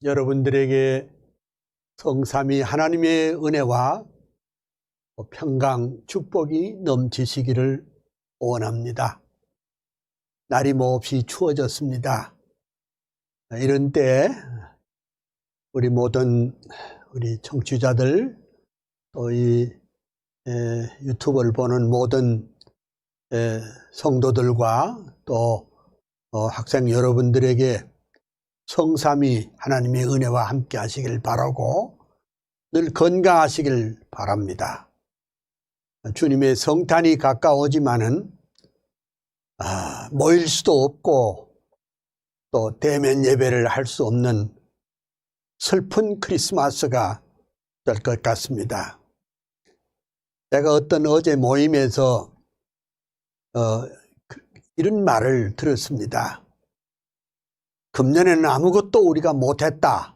여러분들에게 성삼위 하나님의 은혜와 평강, 축복이 넘치시기를 원합니다. 날이 몹시 추워졌습니다. 이런 때 우리 모든 우리 청취자들, 또 이 유튜브를 보는 모든 성도들과 또 학생 여러분들에게 성삼위 하나님의 은혜와 함께 하시길 바라고 늘 건강하시길 바랍니다. 주님의 성탄이 가까워지만은 모일 수도 없고 또 대면 예배를 할 수 없는 슬픈 크리스마스가 될 것 같습니다. 제가 어제 모임에서 이런 말을 들었습니다. 금년에는 아무것도 우리가 못했다.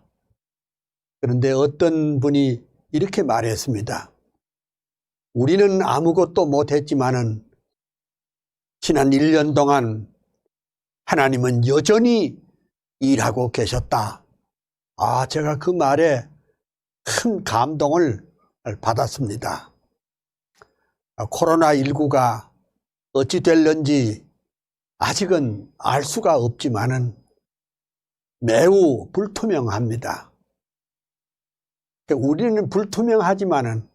그런데 어떤 분이 이렇게 말했습니다. 우리는 아무것도 못했지만은 지난 1년 동안 하나님은 여전히 일하고 계셨다. 제가 그 말에 큰 감동을 받았습니다. 코로나19가 어찌 될는지 아직은 알 수가 없지만은 매우 불투명합니다. 우리는 불투명하지만은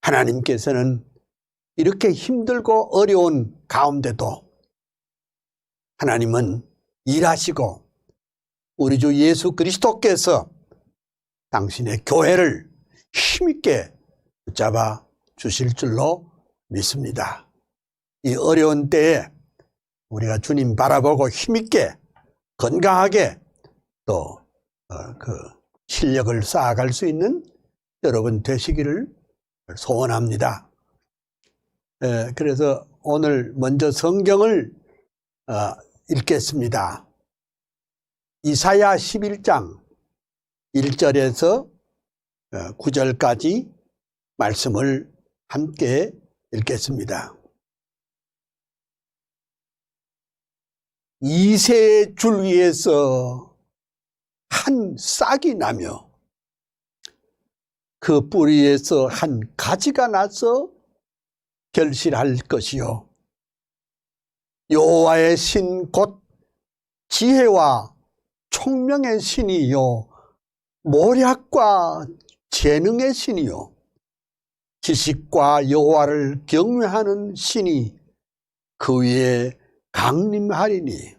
하나님께서는 이렇게 힘들고 어려운 가운데도 하나님은 일하시고 우리 주 예수 그리스도께서 당신의 교회를 힘있게 붙잡아 주실 줄로 믿습니다. 이 어려운 때에 우리가 주님 바라보고 힘있게 건강하게 또 그 실력을 쌓아갈 수 있는 여러분 되시기를 소원합니다. 그래서 오늘 먼저 성경을 읽겠습니다. 이사야 11장 1절에서 9절까지 말씀을 함께 읽겠습니다. 이새의 줄 위에서 한 싹이 나며 그 뿌리에서 한 가지가 나서 결실할 것이요 여호와의 신 곧 지혜와 총명의 신이요 모략과 재능의 신이요 지식과 여호와를 경외하는 신이 그 위에 강림하리니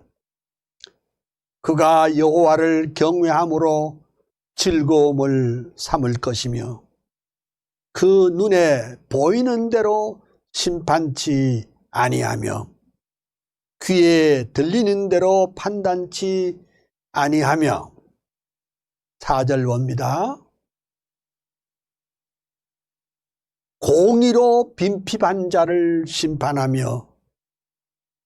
그가 여호와를 경외함으로 즐거움을 삼을 것이며 그 눈에 보이는 대로 심판치 아니하며 귀에 들리는 대로 판단치 아니하며 4절 봅니다. 공의로 빈핍한 자를 심판하며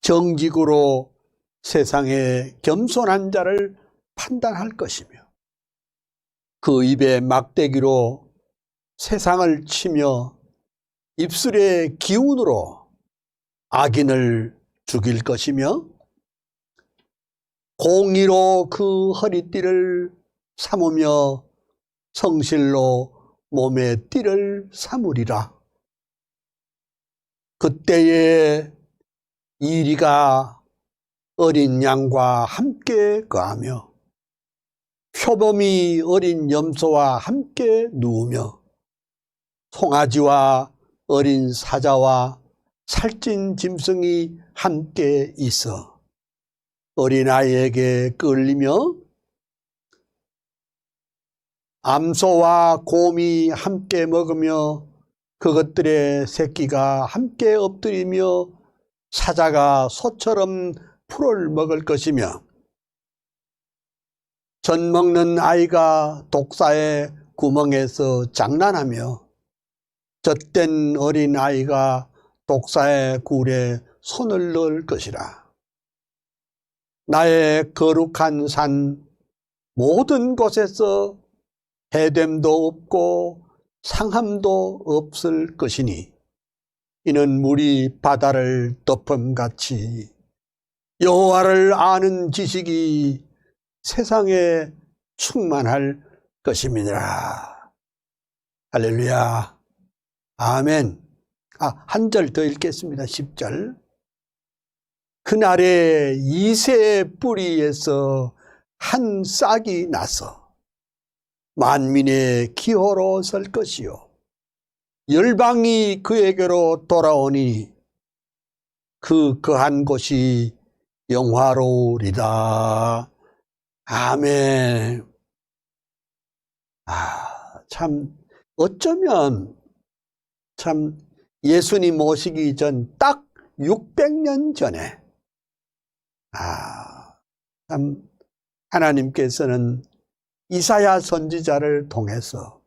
정직으로 세상에 겸손한 자를 판단할 것이며 그 입에 막대기로 세상을 치며 입술의 기운으로 악인을 죽일 것이며 공의로 그 허리띠를 삼으며 성실로 몸의 띠를 삼으리라. 그때에 이리가 어린 양과 함께 거하며 표범이 어린 염소와 함께 누우며 송아지와 어린 사자와 살찐 짐승이 함께 있어 어린아이에게 끌리며 암소와 곰이 함께 먹으며 그것들의 새끼가 함께 엎드리며 사자가 소처럼 풀을 먹을 것이며 젖 먹는 아이가 독사의 구멍에서 장난하며 젖된 어린 아이가 독사의 굴에 손을 넣을 것이라. 나의 거룩한 산 모든 곳에서 해됨도 없고 상함도 없을 것이니 이는 물이 바다를 덮음같이 여호와를 아는 지식이 세상에 충만할 것입니다. 할렐루야. 아멘. 한 절 더 읽겠습니다. 10절. 그날에 이새의 뿌리에서 한 싹이 나서 만민의 기호로 설 것이요 열방이 그에게로 돌아오니 그 거한 곳이 영화로우리다. 아멘. 참 어쩌면 참 예수님 오시기 전 딱 600년 전에 참 하나님께서는 이사야 선지자를 통해서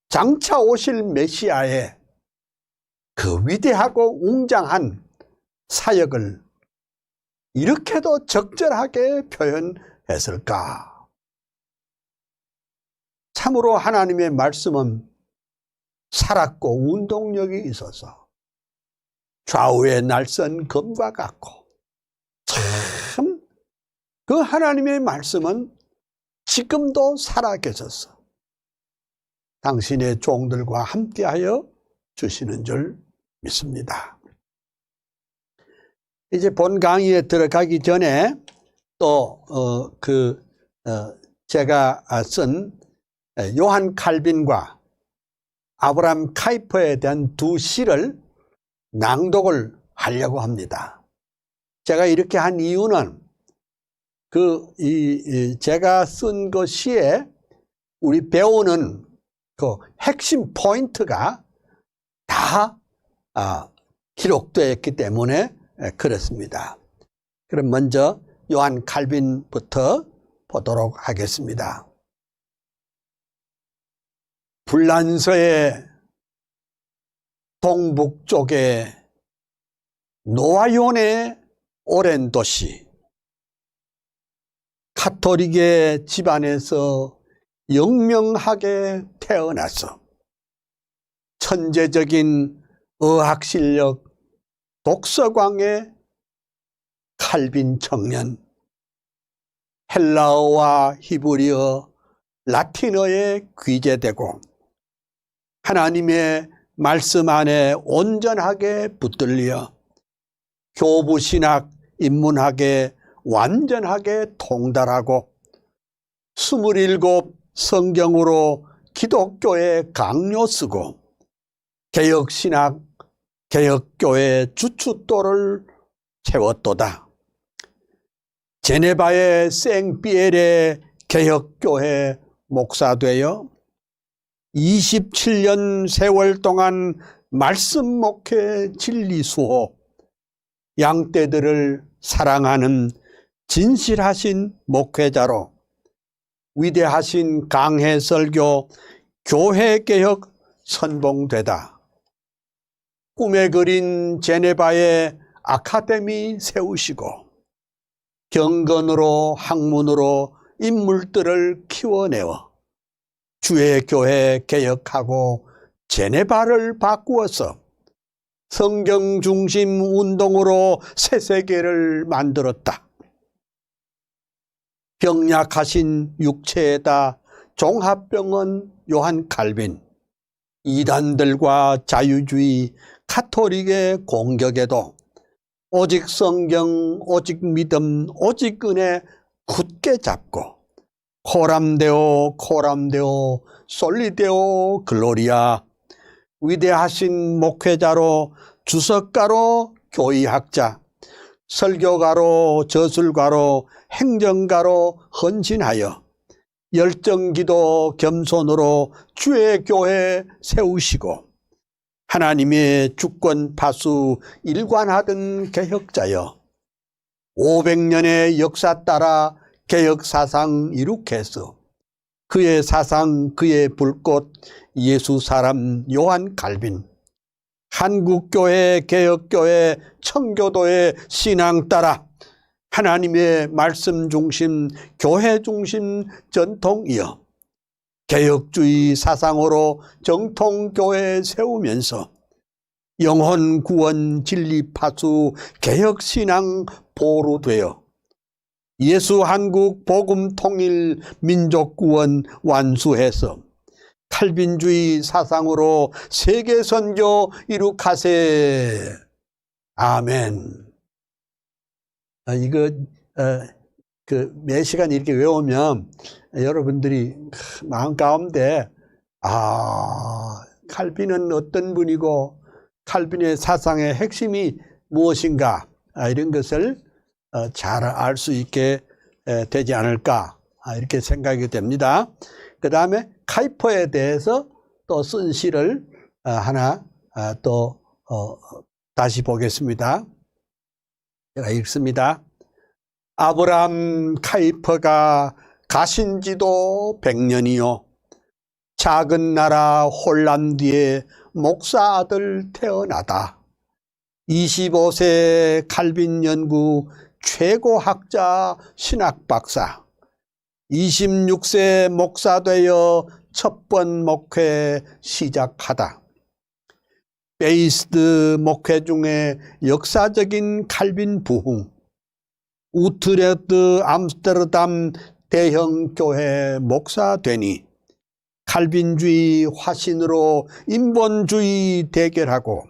장차 오실 메시아의 그 위대하고 웅장한 사역을 이렇게도 적절하게 표현했을까? 참으로 하나님의 말씀은 살았고 운동력이 있어서 좌우의 날선 검과 같고 참 그 하나님의 말씀은 지금도 살아계셔서 당신의 종들과 함께하여 주시는 줄 믿습니다. 이제 본 강의에 들어가기 전에 또 제가 쓴 요한 칼빈과 아브라함 카이퍼에 대한 두 시를 낭독을 하려고 합니다. 제가 이렇게 한 이유는 제가 쓴 그 시에 우리 배우는 그 핵심 포인트가 다 기록되어 있기 때문에 그렇습니다. 그럼 먼저 요한 칼빈부터 보도록 하겠습니다. 불란서의 동북쪽에 노아연의 오랜 도시, 카톨릭의 집안에서 영명하게 태어나서 천재적인 의학실력 독서광의 칼빈 청년, 헬라어와 히브리어, 라틴어에 귀재되고 하나님의 말씀 안에 온전하게 붙들려 교부신학, 인문학에 완전하게 통달하고 27 성경으로 기독교의 강요 쓰고 개혁신학, 개혁교회 주춧돌을 세웠도다. 제네바의 생피엘의 개혁교회 목사되어 27년 세월 동안 말씀 목회 진리 수호, 양떼들을 사랑하는 진실하신 목회자로 위대하신 강해 설교, 교회 개혁 선봉되다. 꿈에 그린 제네바의 아카데미 세우시고 경건으로 학문으로 인물들을 키워내어 주의 교회 개혁하고 제네바를 바꾸어서 성경 중심 운동으로 새 세계를 만들었다. 병약하신 육체에다 종합병원 요한 칼빈, 이단들과 자유주의 카톨릭의 공격에도 오직 성경, 오직 믿음, 오직 은혜 굳게 잡고 코람데오 코람데오 솔리데오 글로리아, 위대하신 목회자로 주석가로 교의학자, 설교가로 저술가로 행정가로 헌신하여 열정기도 겸손으로 주의 교회 세우시고 하나님의 주권 파수 일관하던 개혁자여 500년의 역사 따라 개혁사상 이룩해서 그의 사상, 그의 불꽃, 예수 사람 요한 칼빈, 한국교회, 개혁교회, 청교도의 신앙 따라 하나님의 말씀 중심, 교회 중심 전통이여 개혁주의 사상으로 정통교회 세우면서 영혼 구원 진리 파수 개혁신앙 보루되어 예수 한국 복음 통일 민족 구원 완수해서 칼빈주의 사상으로 세계 선교 이룩하세. 아멘. 이거 매 시간 이렇게 외우면 여러분들이 마음 가운데 칼빈은 어떤 분이고 칼빈의 사상의 핵심이 무엇인가 이런 것을 잘 알 수 있게 되지 않을까 이렇게 생각이 됩니다. 그 다음에 카이퍼에 대해서 또 쓴 시를 하나 또 다시 보겠습니다. 제가 읽습니다. 아브람 카이퍼가 가신 지도 100년이요. 작은 나라 홀란드에 목사 아들 태어나다. 25세 칼빈 연구 최고 학자 신학 박사. 26세 목사 되어 첫 번 목회 시작하다. 베이스드 목회 중에 역사적인 칼빈 부흥. 우트레트 암스테르담 대형 교회 목사 되니 칼빈주의 화신으로 인본주의 대결하고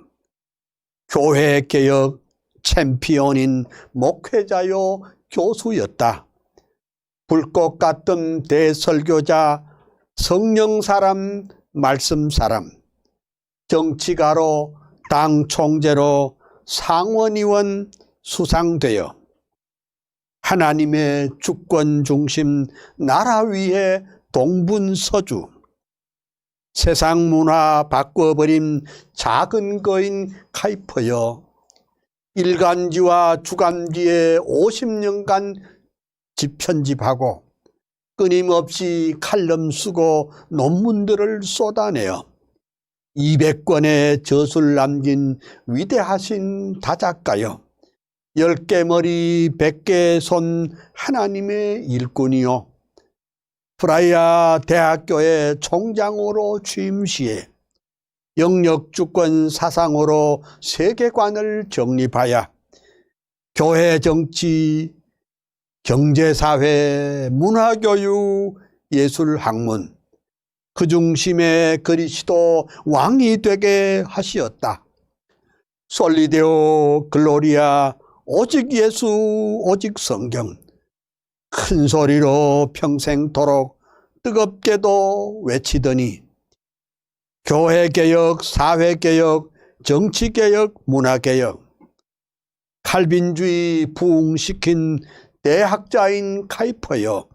교회 개혁 챔피언인 목회자요 교수였다. 불꽃 같던 대설교자, 성령 사람, 말씀 사람, 정치가로 당 총재로 상원의원 수상되어 하나님의 주권 중심 나라 위에 동분서주, 세상 문화 바꿔버린 작은 거인 카이퍼여, 일간지와 주간지에 50년간 집편집하고 끊임없이 칼럼 쓰고 논문들을 쏟아내어 200권의 저술 남긴 위대하신 다작가여, 10개 머리 100개 손 하나님의 일꾼이요. 프라이아 대학교의 총장으로 취임 시에 영역주권 사상으로 세계관을 정립하여 교회 정치, 경제사회, 문화교육, 예술학문 그 중심에 그리스도 왕이 되게 하시었다. 솔리데오 글로리아 오직 예수 오직 성경 큰 소리로 평생토록 뜨겁게도 외치더니 교회개혁, 사회개혁, 정치개혁, 문화개혁, 칼빈주의 부흥시킨 대학자인 카이퍼여,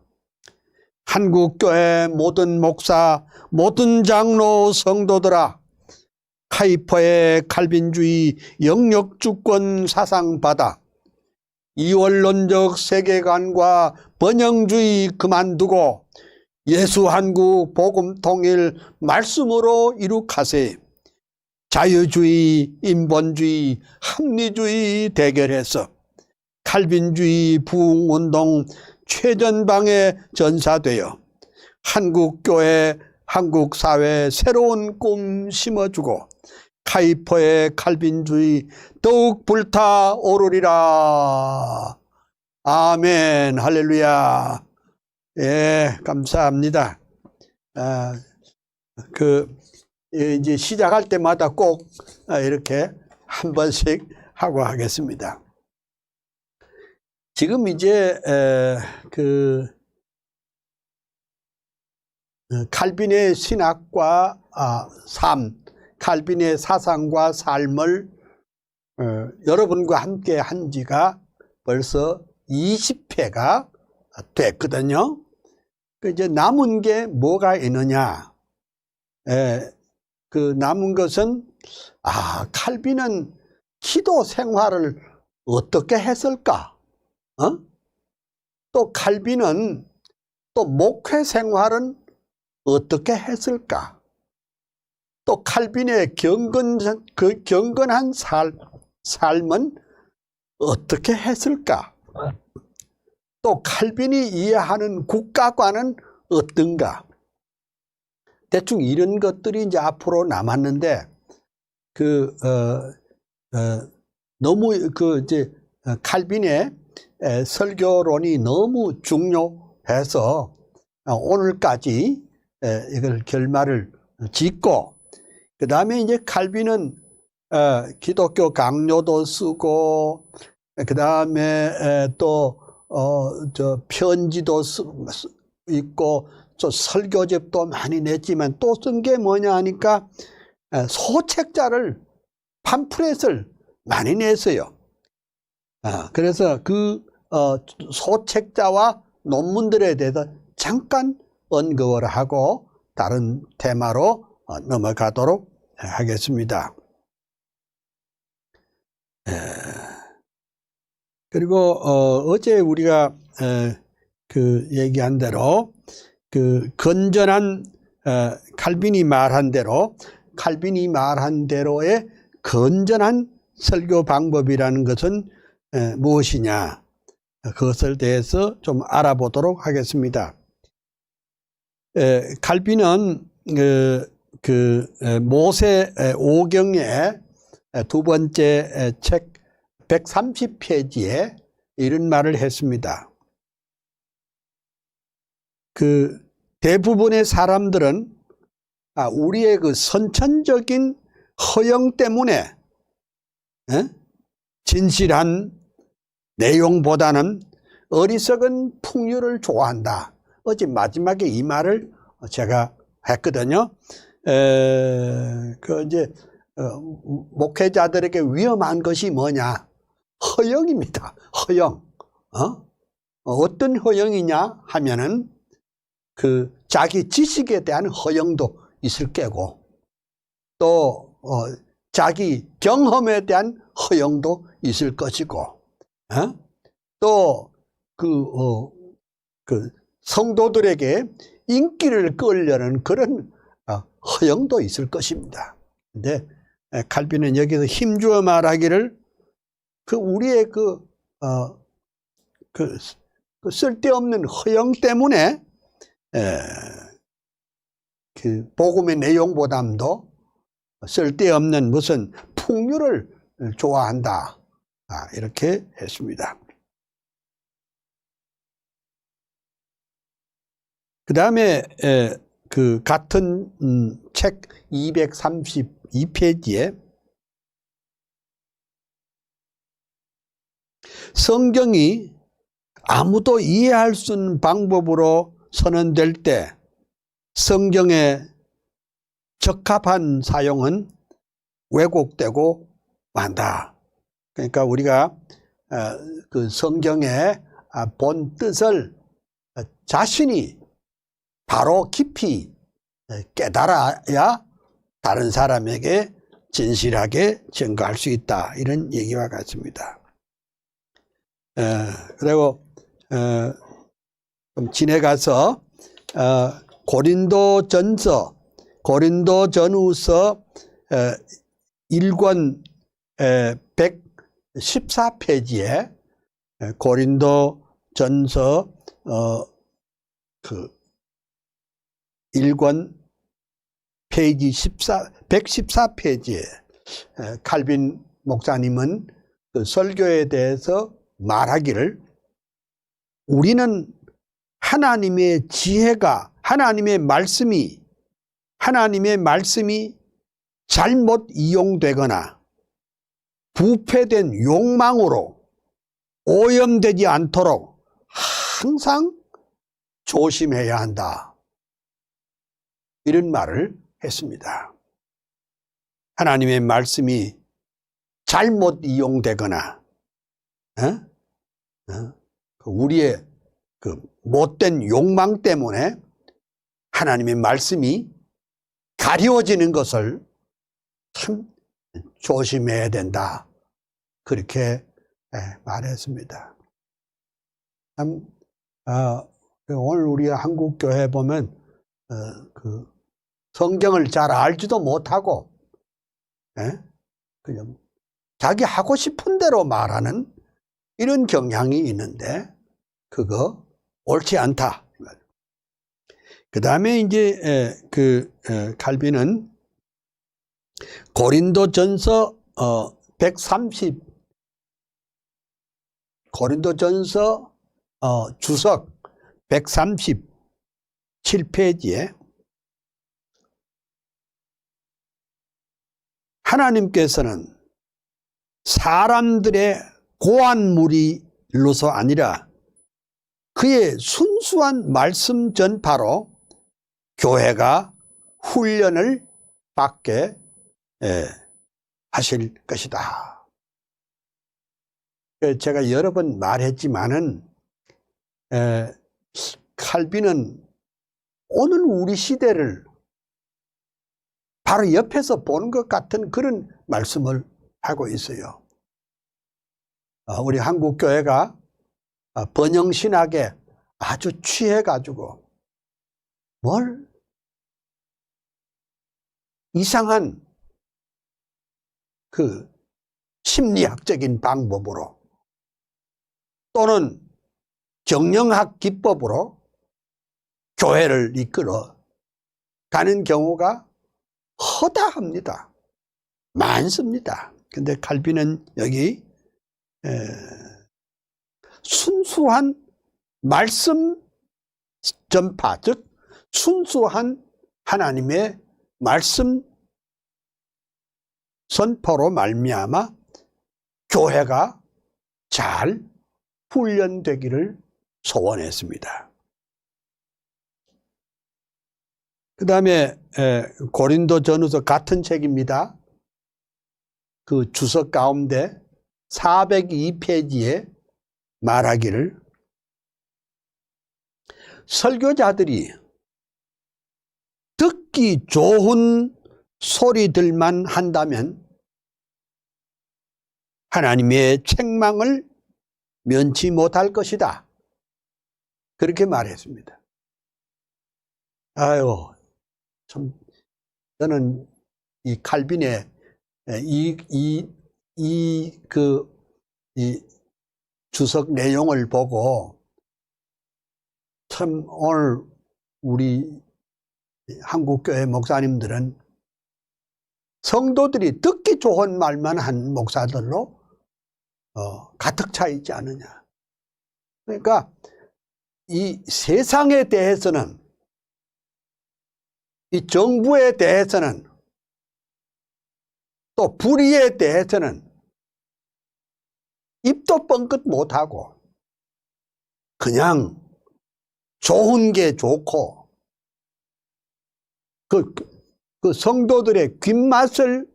한국교회 모든 목사, 모든 장로 성도들아, 카이퍼의 칼빈주의 영역주권 사상 받아 이원론적 세계관과 번영주의 그만두고 예수 한국 복음 통일 말씀으로 이룩하세. 자유주의, 인본주의, 합리주의 대결해서 칼빈주의 부흥운동 최전방에 전사되어 한국교회, 한국사회 새로운 꿈 심어주고 카이퍼의 칼빈주의 더욱 불타오르리라. 아멘. 할렐루야. 예, 감사합니다. 이제 시작할 때마다 꼭 이렇게 한 번씩 하고 하겠습니다. 지금 이제 칼빈의 신학과 삶, 칼빈의 사상과 삶을 여러분과 함께 한 지가 벌써 20회가 됐거든요. 이제 남은 게 뭐가 있느냐? 그 남은 것은 칼빈은 기도 생활을 어떻게 했을까? 또 칼빈은 또 목회 생활은 어떻게 했을까? 또 칼빈의 경건한 삶은 어떻게 했을까? 또 칼빈이 이해하는 국가관은 어떤가? 대충 이런 것들이 이제 앞으로 남았는데 너무 이제 칼빈의 설교론이 너무 중요해서 오늘까지 이걸 결말을 짓고, 그 다음에 이제 칼빈은 기독교 강요도 쓰고, 그 다음에 또 편지도 있고, 또 설교집도 많이 냈지만 또 쓴 게 뭐냐 하니까 소책자를, 팜프렛을 많이 냈어요. 그래서 그 소책자와 논문들에 대해서 잠깐 언급을 하고 다른 테마로 넘어가도록 하겠습니다. 그리고 어제 우리가 그 얘기한 대로 그 건전한 칼빈이 말한 대로의 건전한 설교 방법이라는 것은 무엇이냐, 그것을 대해서 좀 알아보도록 하겠습니다. 칼빈은 모세 오경의 두 번째 책 130페이지에 이런 말을 했습니다. 그 대부분의 사람들은 우리의 그 선천적인 허영 때문에 진실한 내용보다는 어리석은 풍류를 좋아한다. 어제 마지막에 이 말을 제가 했거든요. 그 이제 목회자들에게 위험한 것이 뭐냐? 허영입니다. 허영. 어떤 허영이냐 하면은 그 자기 지식에 대한 허영도 있을 게고, 또 자기 경험에 대한 허영도 있을 것이고, 또 그 성도들에게 인기를 끌려는 그런 허영도 있을 것입니다. 근데 칼빈은 여기서 힘주어 말하기를 우리의 그 쓸데없는 허영 때문에 그 복음의 내용보다도 쓸데없는 무슨 풍류를 좋아한다, 이렇게 했습니다. 그 다음에 그 같은 책 232페이지에 성경이 아무도 이해할 수 없는 방법으로 선언될 때 성경의 적합한 사용은 왜곡되고 만다. 그러니까 우리가 그 성경의 본 뜻을 자신이 바로 깊이 깨달아야 다른 사람에게 진실하게 증거할 수 있다, 이런 얘기와 같습니다. 그리고 좀 지내가서 고린도전후서 1권 114페이지에 고린도전서 그 1권 페이지 114페이지에 칼빈 목사님은 그 설교에 대해서 말하기를, 우리는 하나님의 지혜가, 하나님의 말씀이 잘못 이용되거나 부패된 욕망으로 오염되지 않도록 항상 조심해야 한다, 이런 말을 했습니다. 하나님의 말씀이 잘못 이용되거나 우리의 그 못된 욕망 때문에 하나님의 말씀이 가려워지는 것을 참 조심해야 된다, 그렇게 말했습니다. 참 오늘 우리 한국 교회 보면 그 성경을 잘 알지도 못하고 그냥 자기 하고 싶은 대로 말하는 이런 경향이 있는데 그거 옳지 않다. 그 다음에 이제 칼빈은 고린도전서 고린도전서 주석 137페이지에 하나님께서는 사람들의 고한 무리로서 아니라 그의 순수한 말씀 전파로 교회가 훈련을 받게 하실 것이다. 제가 여러 번 말했지만은 칼빈은 오늘 우리 시대를 바로 옆에서 보는 것 같은 그런 말씀을 하고 있어요. 우리 한국 교회가 번영신학에 아주 취해가지고 뭘 이상한 그 심리학적인 방법으로 또는 경영학 기법으로 교회를 이끌어 가는 경우가 허다합니다. 많습니다. 근데 칼빈은 여기 순수한 말씀 전파, 즉 순수한 하나님의 말씀 선포로 말미암아 교회가 잘 훈련되기를 소원했습니다. 그 다음에 고린도전후서 같은 책입니다. 그 주석 가운데 402페이지에 말하기를 설교자들이 듣기 좋은 소리들만 한다면 하나님의 책망을 면치 못할 것이다. 그렇게 말했습니다. 아유, 참, 저는 이 칼빈의 이 주석 내용을 보고 참 오늘 우리 한국교회 목사님들은 성도들이 듣기 좋은 말만 한 목사들로 가득 차 있지 않느냐. 그러니까 이 세상에 대해서는, 이 정부에 대해서는, 또 불의에 대해서는 입도 뻥끗 못하고 그냥 좋은 게 좋고 그 성도들의 귓맛을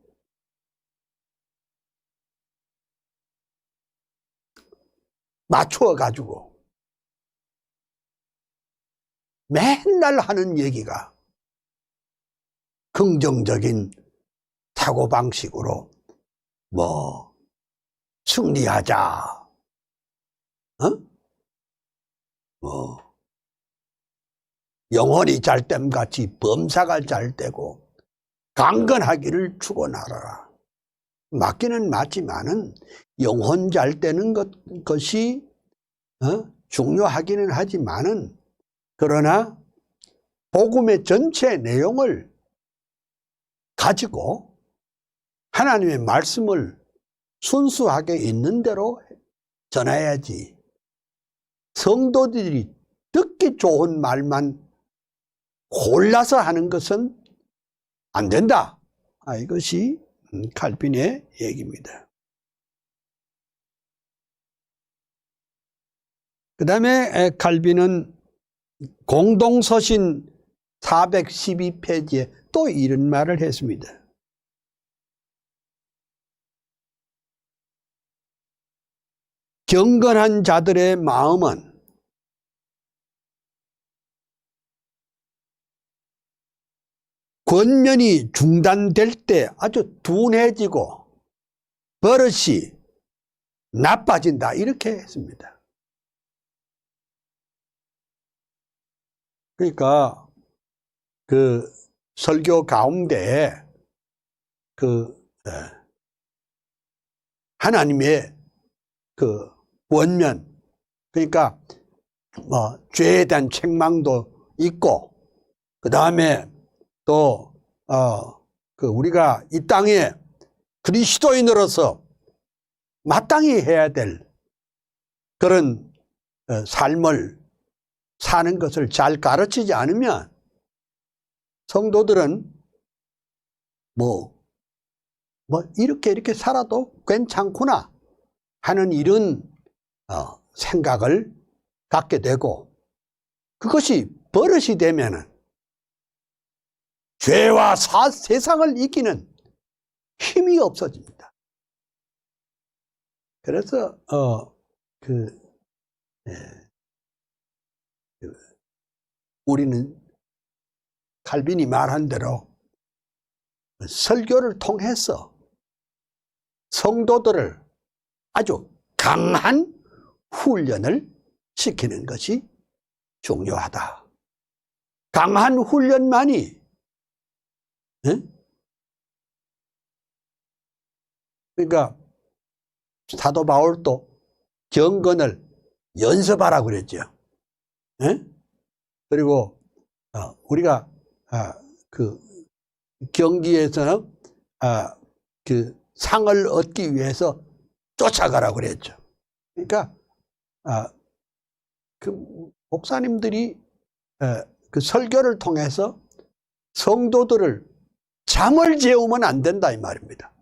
맞추어 가지고 맨날 하는 얘기가 긍정적인 사고방식으로 뭐 승리하자, 뭐 영혼이 잘됨같이 범사가 잘되고 강건하기를 축원하라. 맞기는 맞지만은 영혼 잘되는 것이 중요하기는 하지만은, 그러나 복음의 전체 내용을 가지고 하나님의 말씀을 순수하게 있는 대로 전해야지, 성도들이 듣기 좋은 말만 골라서 하는 것은 안 된다. 이것이 칼빈의 얘기입니다. 그 다음에 칼빈은 공동서신 412페이지에 또 이런 말을 했습니다. 경건한 자들의 마음은 권면이 중단될 때 아주 둔해지고 버릇이 나빠진다, 이렇게 했습니다. 그러니까 그 설교 가운데 하나님의 그 권면, 그러니까 뭐 죄에 대한 책망도 있고, 그 다음에 또 우리가 이 땅에 그리스도인으로서 마땅히 해야 될 그런 삶을 사는 것을 잘 가르치지 않으면 성도들은 뭐 이렇게 살아도 괜찮구나 하는 이런 생각을 갖게 되고, 그것이 버릇이 되면은 죄와 세상을 이기는 힘이 없어집니다. 그래서 우리는 칼빈이 말한 대로 설교를 통해서 성도들을 아주 강한 훈련을 시키는 것이 중요하다. 강한 훈련만이, 그러니까 사도 바울도 경건을 연습하라고 그랬죠. 그리고 우리가 그 경기에서는 그 상을 얻기 위해서 쫓아가라고 그랬죠. 그러니까 그 목사님들이 그 설교를 통해서 성도들을 잠을 재우면 안 된다 이 말입니다.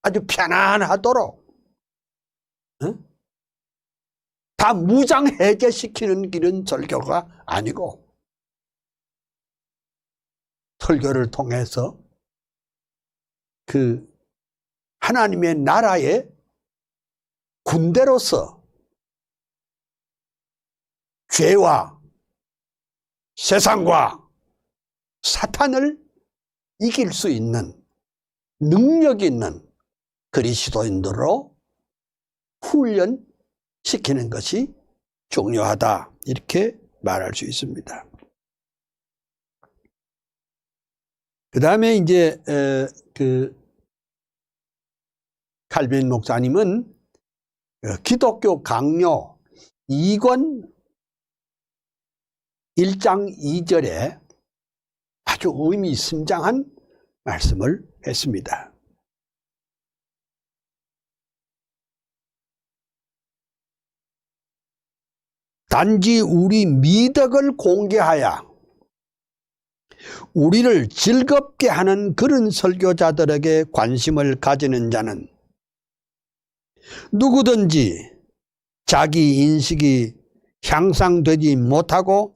아주 편안하도록 다 무장해제시키는 길은 설교가 아니고, 설교를 통해서 그 하나님의 나라의 군대로서 죄와 세상과 사탄을 이길 수 있는 능력 있는 그리스도인들로 훈련시키는 것이 중요하다, 이렇게 말할 수 있습니다. 그 다음에 이제 그 칼빈 목사님은 기독교 강요 2권 1장 2절에 아주 의미심장한 말씀을 했습니다. 단지 우리 미덕을 공개하여 우리를 즐겁게 하는 그런 설교자들에게 관심을 가지는 자는 누구든지 자기 인식이 향상되지 못하고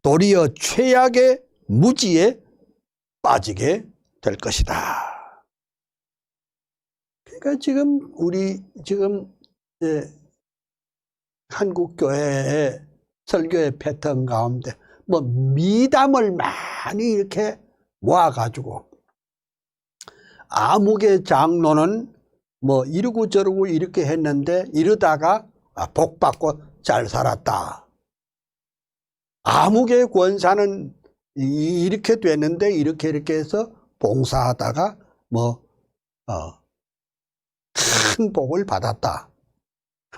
도리어 최악의 무지에 빠지게 될 것이다. 그러니까 우리 한국 교회의 설교의 패턴 가운데 미담을 많이 이렇게 모아가지고, 아무개 장로는 이러고 저러고 이렇게 했는데 이러다가 복 받고 잘 살았다. 아무개 권사는 이렇게 됐는데 이렇게 해서 봉사하다가 큰 복을 받았다.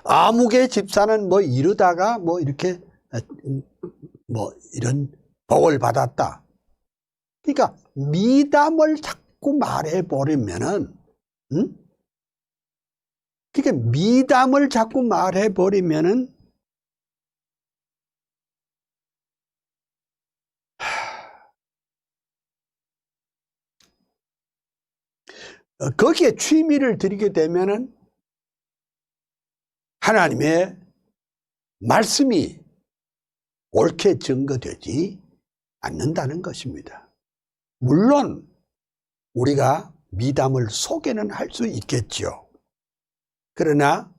아무개 집사는 이러다가 이렇게 이런 복을 받았다. 그러니까 미담을 자꾸 말해버리면은, 그러니까 미담을 자꾸 말해버리면은 거기에 취미를 들이게 되면은 하나님의 말씀이 옳게 증거되지 않는다는 것입니다. 물론 우리가 미담을 소개는 할 수 있겠죠. 그러나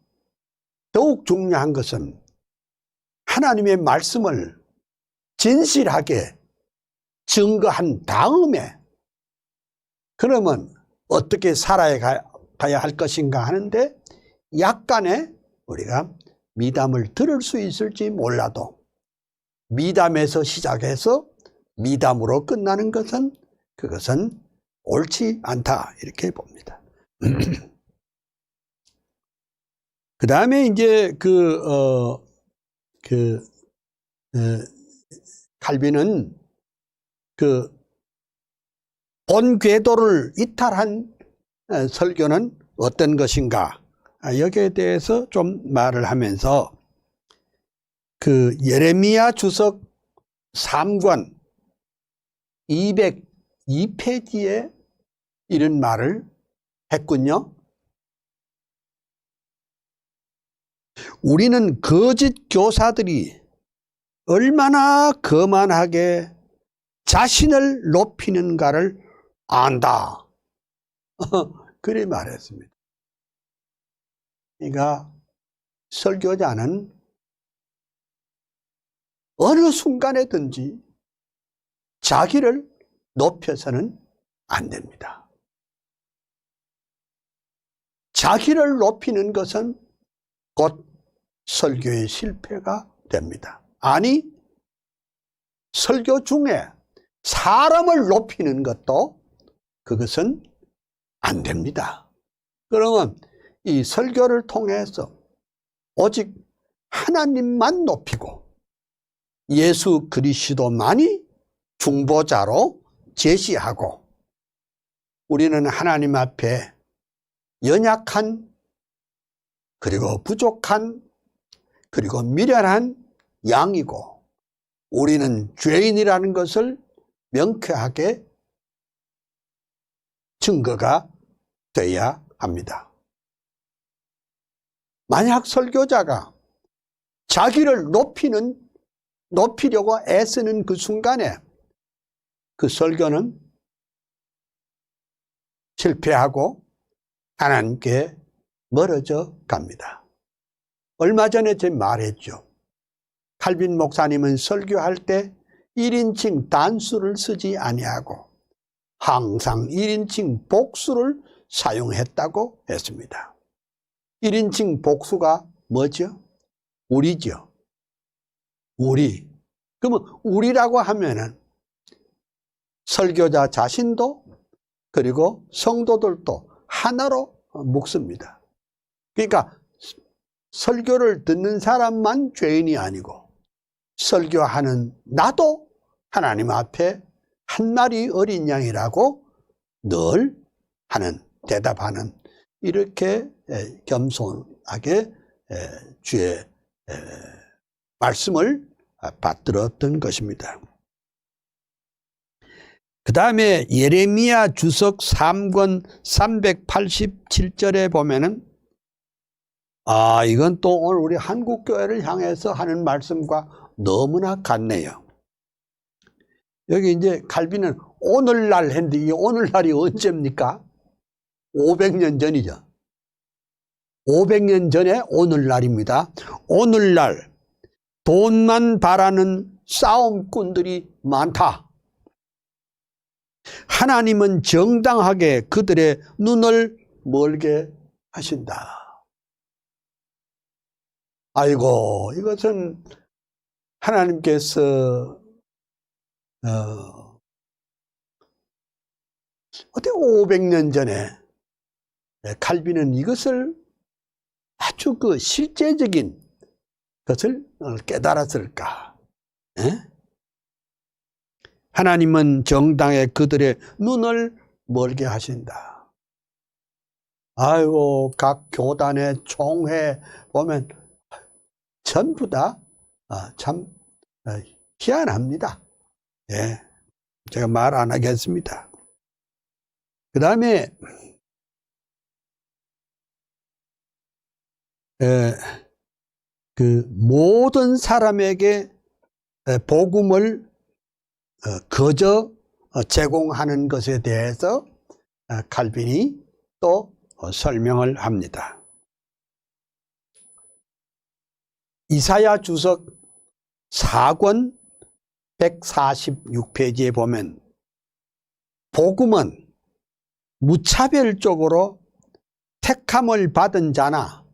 더욱 중요한 것은 하나님의 말씀을 진실하게 증거한 다음에 그러면 어떻게 살아가야 할 것인가 하는데, 약간의 우리가 미담을 들을 수 있을지 몰라도 미담에서 시작해서 미담으로 끝나는 것은 그것은 옳지 않다, 이렇게 봅니다. 그 다음에 이제 칼빈은 본 궤도를 이탈한 설교는 어떤 것인가 여기에 대해서 좀 말을 하면서 그 예레미야 주석 3권 202페이지에 이런 말을 했군요. 우리는 거짓 교사들이 얼마나 거만하게 자신을 높이는가를 안다. 그래 말했습니다. 그러니까 설교자는 어느 순간에든지 자기를 높여서는 안 됩니다. 자기를 높이는 것은 곧 설교의 실패가 됩니다. 아니, 설교 중에 사람을 높이는 것도 그것은 안 됩니다. 그러면 이 설교를 통해서 오직 하나님만 높이고 예수 그리스도만이 중보자로 제시하고 우리는 하나님 앞에 연약한 그리고 부족한 그리고 미련한 양이고 우리는 죄인이라는 것을 명쾌하게 증거가 되어야 합니다. 만약 설교자가 자기를 높이려고 애쓰는 그 순간에 그 설교는 실패하고 하나님께 멀어져 갑니다. 얼마 전에 제가 말했죠. 칼빈 목사님은 설교할 때 1인칭 단수를 쓰지 아니하고 항상 1인칭 복수를 사용했다고 했습니다. 1인칭 복수가 뭐죠? 우리죠. 우리. 그러면 우리라고 하면은 설교자 자신도 그리고 성도들도 하나로 묶습니다. 그러니까 설교를 듣는 사람만 죄인이 아니고 설교하는 나도 하나님 앞에 한 마리 어린 양이라고 늘 대답하는 이렇게 겸손하게 주의 말씀을 받들었던 것입니다. 그 다음에 예레미야 주석 3권 387절에 보면은 이건 또 오늘 우리 한국교회를 향해서 하는 말씀과 너무나 같네요. 여기 이제 칼빈은 오늘날 했는데 이 오늘날이 언제입니까? 500년 전이죠. 500년 전에 오늘날입니다. 오늘날 돈만 바라는 싸움꾼들이 많다. 하나님은 정당하게 그들의 눈을 멀게 하신다. 아이고, 이것은 하나님께서 어떻게 500년 전에 칼빈은 이것을 아주 그 실제적인 것을 깨달았을까? 하나님은 정당에 그들의 눈을 멀게 하신다. 아이고, 각 교단의 총회 보면 전부 다 참 희한합니다. 예, 제가 말 안 하겠습니다. 그 다음에 그 모든 사람에게 복음을 거저 제공하는 것에 대해서 칼빈이 또 설명을 합니다. 이사야 주석 4권 146페이지에 보면 복음은 무차별적으로 택함을 받은 자나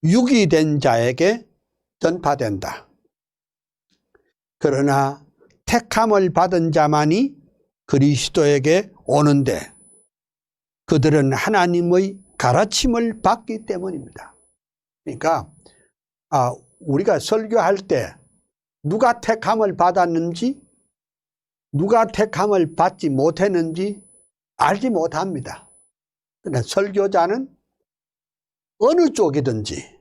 유기된 자에게 전파된다. 그러나 택함을 받은 자만이 그리스도에게 오는데 그들은 하나님의 가르침을 받기 때문입니다. 그러니까 우리가 설교할 때 누가 택함을 받았는지 누가 택함을 받지 못했는지 알지 못합니다. 그러나 설교자는 어느 쪽이든지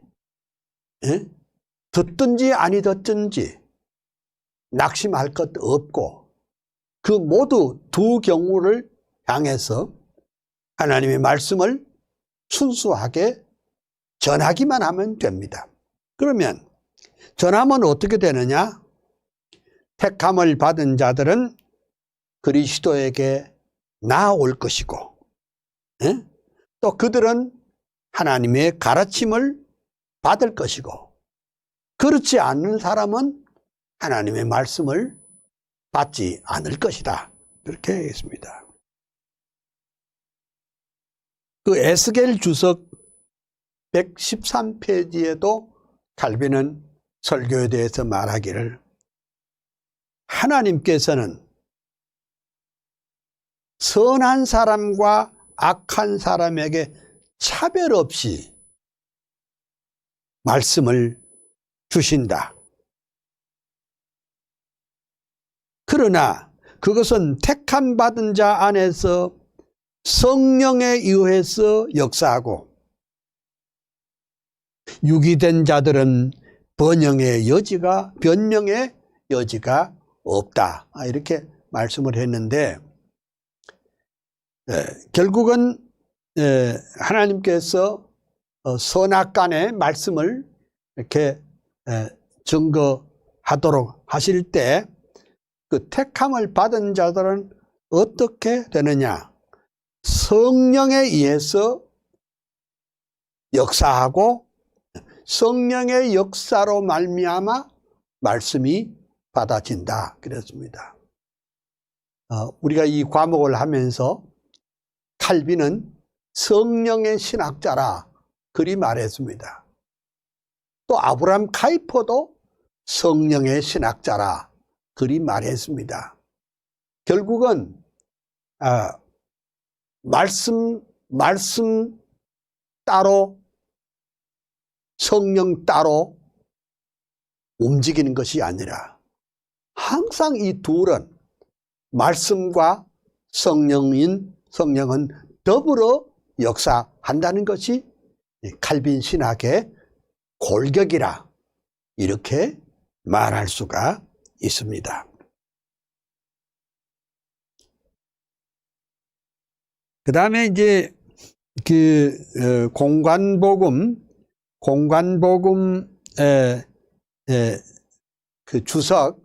듣든지 아니 듣든지 낙심할 것 없고 그 모두 두 경우를 향해서 하나님의 말씀을 순수하게 전하기만 하면 됩니다. 그러면 전하면 어떻게 되느냐? 택함을 받은 자들은 그리스도에게 나아올 것이고 또 그들은 하나님의 가르침을 받을 것이고 그렇지 않는 사람은 하나님의 말씀을 받지 않을 것이다. 그렇게 했습니다. 그 에스겔 주석 113페이지에도 칼빈은 설교에 대해서 말하기를 하나님께서는 선한 사람과 악한 사람에게 차별 없이 말씀을 주신다. 그러나 그것은 택함 받은 자 안에서 성령에 의해서 역사하고 유기된 자들은 변명의 여지가 없다. 이렇게 말씀을 했는데 결국은 하나님께서 선악간의 말씀을 이렇게 증거하도록 하실 때 그 택함을 받은 자들은 어떻게 되느냐? 성령에 의해서 역사하고 성령의 역사로 말미암아 말씀이 받아진다 그랬습니다. 우리가 이 과목을 하면서 칼빈은 성령의 신학자라 그리 말했습니다. 또 아브라함 카이퍼도 성령의 신학자라 그리 말했습니다. 결국은 말씀 따로 성령 따로 움직이는 것이 아니라 항상 이 둘은 말씀과 성령은 더불어 역사한다는 것이 칼빈 신학의 골격이라 이렇게 말할 수가 있습니다. 그 다음에 이제 공관복음 그 주석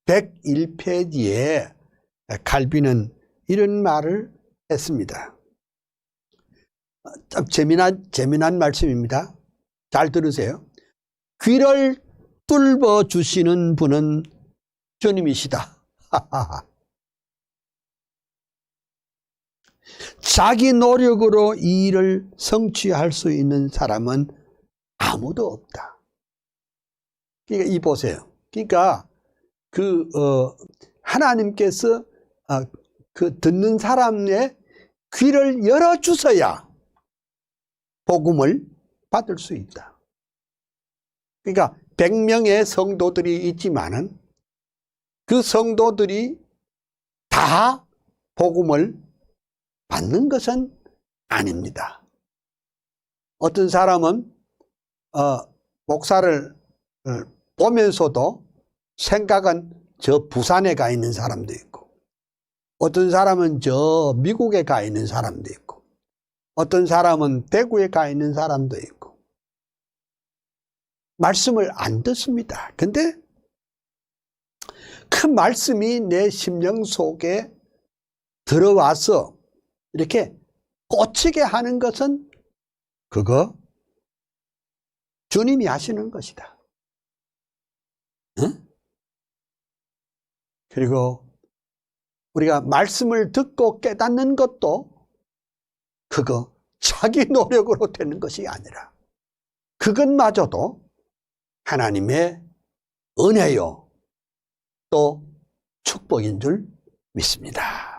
101페이지에 칼빈은 이런 말을 했습니다. 참 재미난 말씀입니다. 잘 들으세요. 귀를 뚫어 주시는 분은 주님이시다. 자기 노력으로 이 일을 성취할 수 있는 사람은 아무도 없다. 그러니까 이 보세요. 그러니까 하나님께서 그 듣는 사람의 귀를 열어주셔야 복음을 받을 수 있다. 그러니까 100명의 성도들이 있지만은 그 성도들이 다 복음을 받는 것은 아닙니다. 어떤 사람은 목사를 보면서도 생각은 저 부산에 가 있는 사람도 있고 어떤 사람은 저 미국에 가 있는 사람도 있고 어떤 사람은 대구에 가 있는 사람도 있고 말씀을 안 듣습니다. 근데 그 말씀이 내 심령 속에 들어와서 이렇게 꽂히게 하는 것은 그거 주님이 하시는 것이다. 응? 그리고 우리가 말씀을 듣고 깨닫는 것도 그거 자기 노력으로 되는 것이 아니라 그것마저도 하나님의 은혜요 또 축복인 줄 믿습니다.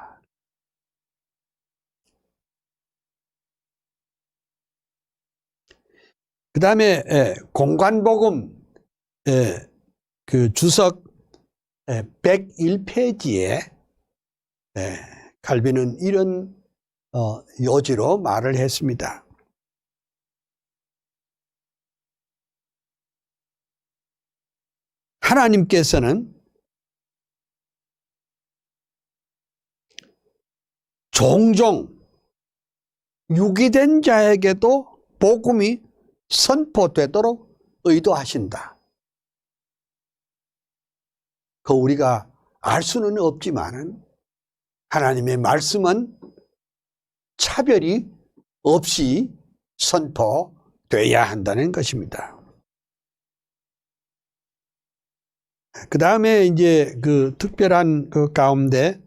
그 다음에 공관복음 그 주석 101페이지에 칼빈은 이런 요지로 말을 했습니다. 하나님께서는 종종 유기된 자에게도 복음이 선포되도록 의도하신다. 그 우리가 알 수는 없지만은 하나님의 말씀은 차별이 없이 선포돼야 한다는 것입니다. 그 다음에 이제 그 특별한 그 가운데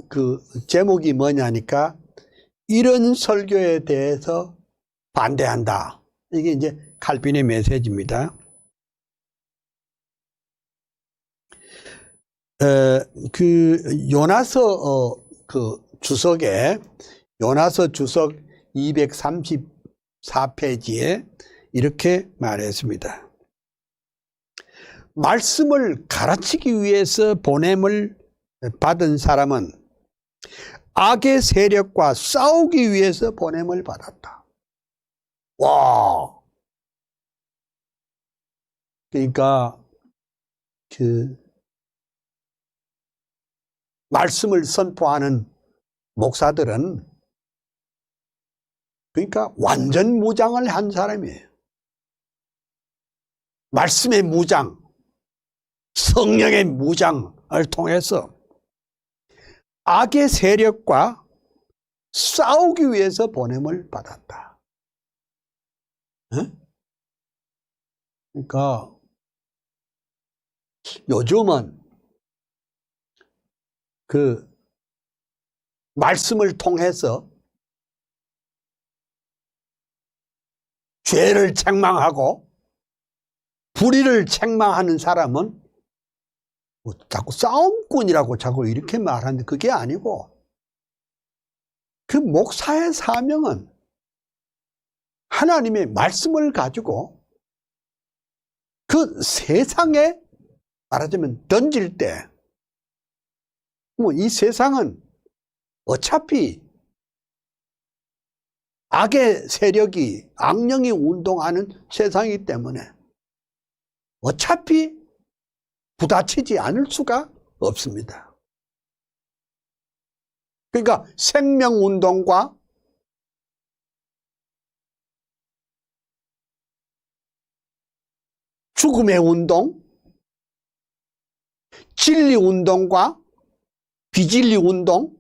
그 제목이 뭐냐니까 이런 설교에 대해서 반대한다. 이게 이제 칼빈의 메시지입니다. 그 요나서 그 주석에 요나서 주석 234페이지에 이렇게 말했습니다. 말씀을 가르치기 위해서 보냄을 받은 사람은 악의 세력과 싸우기 위해서 보냄을 받았다. 와! 그러니까 그 말씀을 선포하는 목사들은 그러니까 완전 무장을 한 사람이에요. 말씀의 무장, 성령의 무장을 통해서 악의 세력과 싸우기 위해서 보냄을 받았다. 그러니까 요즘은 그 말씀을 통해서 죄를 책망하고 불의를 책망하는 사람은 뭐 자꾸 싸움꾼이라고 자꾸 이렇게 말하는데 그게 아니고 그 목사의 사명은 하나님의 말씀을 가지고 그 세상에 말하자면 던질 때 뭐 이 세상은 어차피 악의 세력이 악령이 운동하는 세상이기 때문에 어차피 부딪히지 않을 수가 없습니다. 그러니까 생명운동과 죽음의 운동, 진리운동과 비진리운동,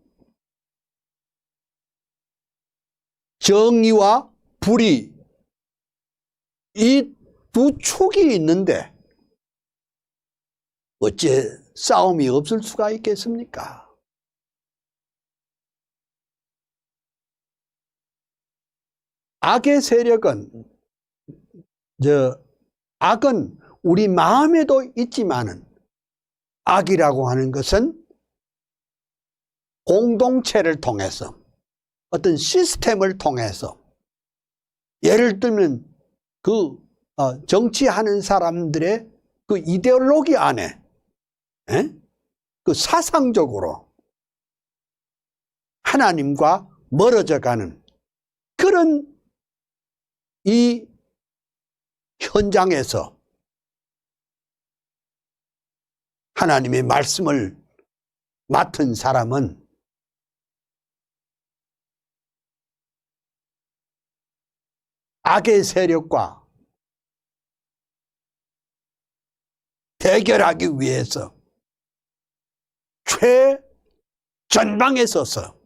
정의와 불의, 이 두 축이 있는데 어째 싸움이 없을 수가 있겠습니까? 악의 세력은 악은 우리 마음에도 있지만은 악이라고 하는 것은 공동체를 통해서 어떤 시스템을 통해서 예를 들면 그 정치하는 사람들의 그 이데올로기 안에 그 사상적으로 하나님과 멀어져 가는 그런 이 현장에서 하나님의 말씀을 맡은 사람은 악의 세력과 대결하기 위해서 최전방에 서서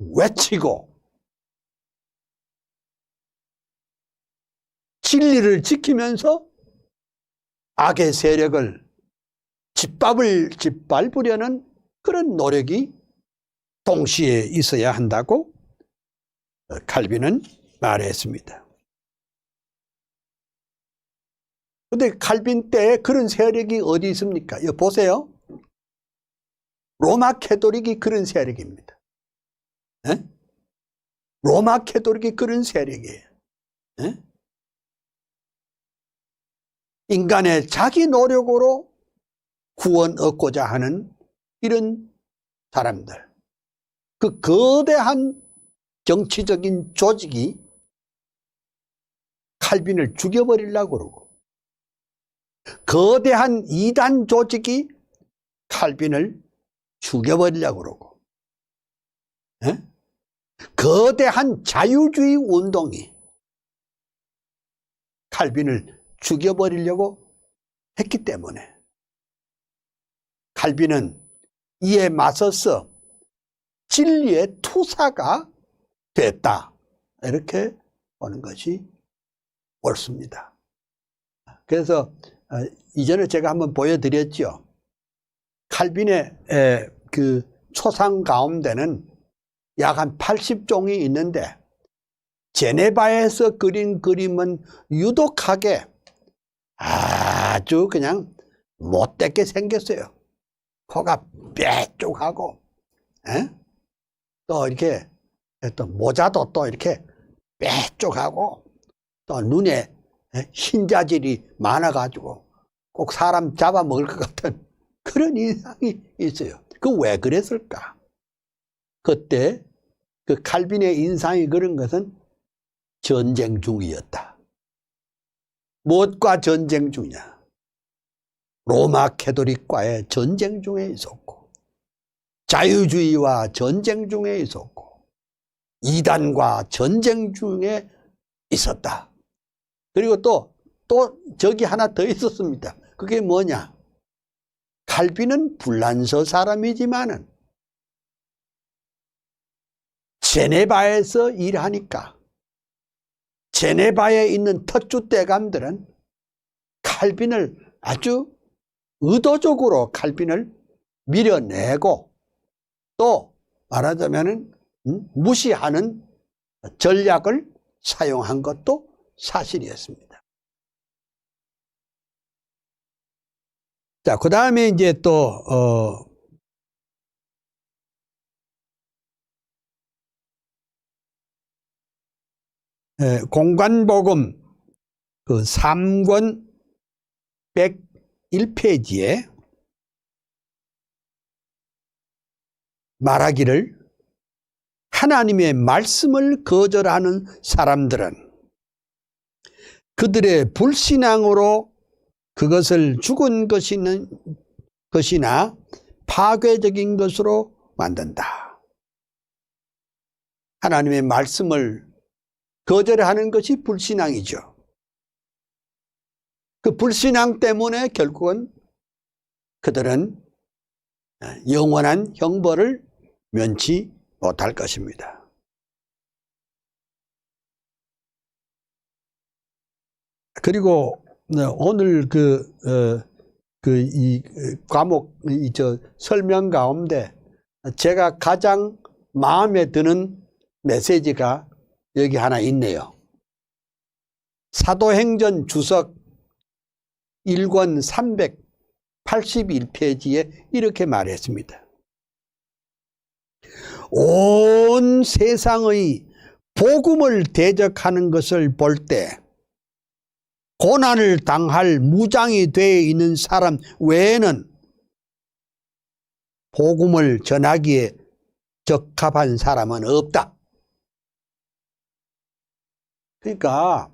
외치고 진리를 지키면서 악의 세력을 짓밟으려는 그런 노력이 동시에 있어야 한다고 칼빈은 말했습니다. 그런데 칼빈 때 그런 세력이 어디 있습니까? 여기 보세요. 로마 캐톨릭이 그런 세력입니다. 로마 캐톨릭이 그런 세력이에요. 인간의 자기 노력으로 구원 얻고자 하는 이런 사람들. 그 거대한 정치적인 조직이 칼빈을 죽여버리려고 그러고, 거대한 이단 조직이 칼빈을 죽여버리려고 그러고, 예? 거대한 자유주의 운동이 칼빈을 죽여버리려고 했기 때문에 칼빈은 이에 맞서서 진리의 투사가 됐다, 이렇게 보는 것이 옳습니다. 그래서 이전에 제가 한번 보여드렸죠. 칼빈의 그 초상 가운데는 약 한 80종이 있는데, 제네바에서 그린 그림은 유독하게 아주 그냥 못되게 생겼어요. 코가 빼쪽하고, 또 이렇게 또 모자도 또 이렇게 빼쪽하고, 또 눈에 흰자질이 많아가지고 꼭 사람 잡아먹을 것 같은 그런 인상이 있어요. 그 왜 그랬을까? 그때 그 칼빈의 인상이 그런 것은 전쟁 중이었다. 무엇과 전쟁 중이냐? 로마 캐토릭과의 전쟁 중에 있었고, 자유주의와 전쟁 중에 있었고, 이단과 전쟁 중에 있었다. 그리고 또 저기 하나 더 있었습니다. 그게 뭐냐? 칼빈은 불란서 사람이지만은 제네바에서 일하니까 제네바에 있는 터줏대감들은 칼빈을 아주 의도적으로 칼빈을 밀어내고, 또 말하자면은 무시하는 전략을 사용한 것도 사실이었습니다. 자, 그 다음에 이제 또 공관복음 그 3권 101페이지에 말하기를, 하나님의 말씀을 거절하는 사람들은 그들의 불신앙으로 그것을 죽은 것이나 파괴적인 것으로 만든다. 하나님의 말씀을 거절하는 것이 불신앙이죠. 그 불신앙 때문에 결국은 그들은 영원한 형벌을 면치 못할 것입니다. 그리고 오늘 이 과목 설명 가운데 제가 가장 마음에 드는 메시지가 여기 하나 있네요. 사도행전 주석 1권 381페이지에 이렇게 말했습니다. 온 세상의 복음을 대적하는 것을 볼 때 고난을 당할 무장이 되어 있는 사람 외에는 복음을 전하기에 적합한 사람은 없다. 그러니까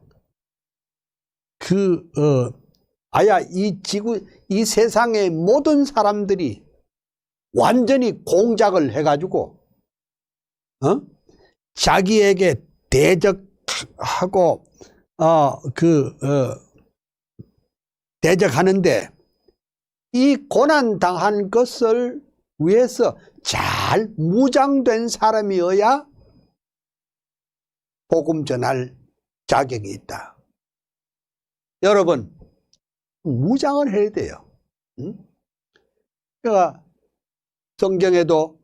이 세상의 모든 사람들이 완전히 공작을 해가지고 자기에게 대적하고 대적하는데, 이 고난 당한 것을 위해서 잘 무장된 사람이어야 복음 전할 자격이 있다. 여러분, 무장을 해야 돼요. 그러니까 성경에도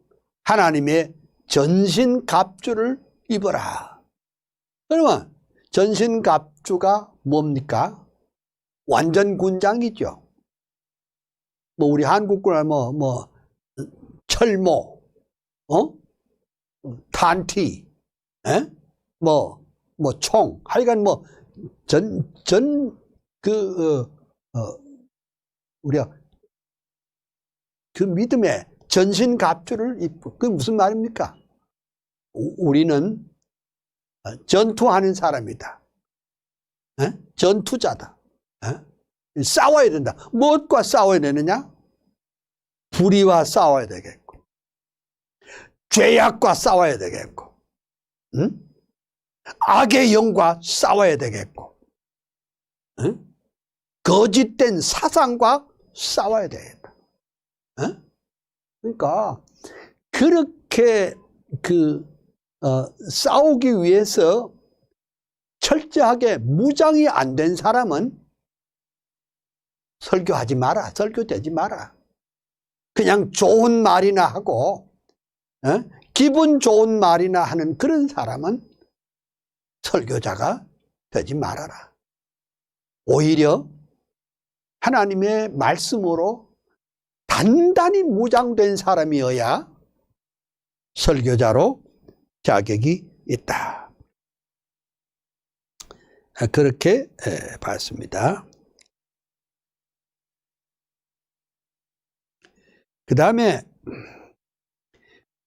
하나님의 전신갑주를 입어라. 그러면 전신갑주가 뭡니까? 완전 군장이죠. 뭐 우리 한국말 철모, 탄티, 총, 하여간 우리가 그 믿음의 전신갑주를 입고, 그게 무슨 말입니까? 우리는 전투하는 사람이다. 전투자다. 싸워야 된다. 무엇과 싸워야 되느냐? 불의와 싸워야 되겠고, 죄악과 싸워야 되겠고, 악의 영과 싸워야 되겠고, 거짓된 사상과 싸워야 되겠다. 그러니까 그렇게 싸우기 위해서 철저하게 무장이 안 된 사람은 설교하지 마라. 설교되지 마라. 그냥 좋은 말이나 하고 기분 좋은 말이나 하는 그런 사람은 설교자가 되지 말아라. 오히려 하나님의 말씀으로 단단히 무장된 사람이어야 설교자로 자격이 있다. 그렇게 봤습니다. 그 다음에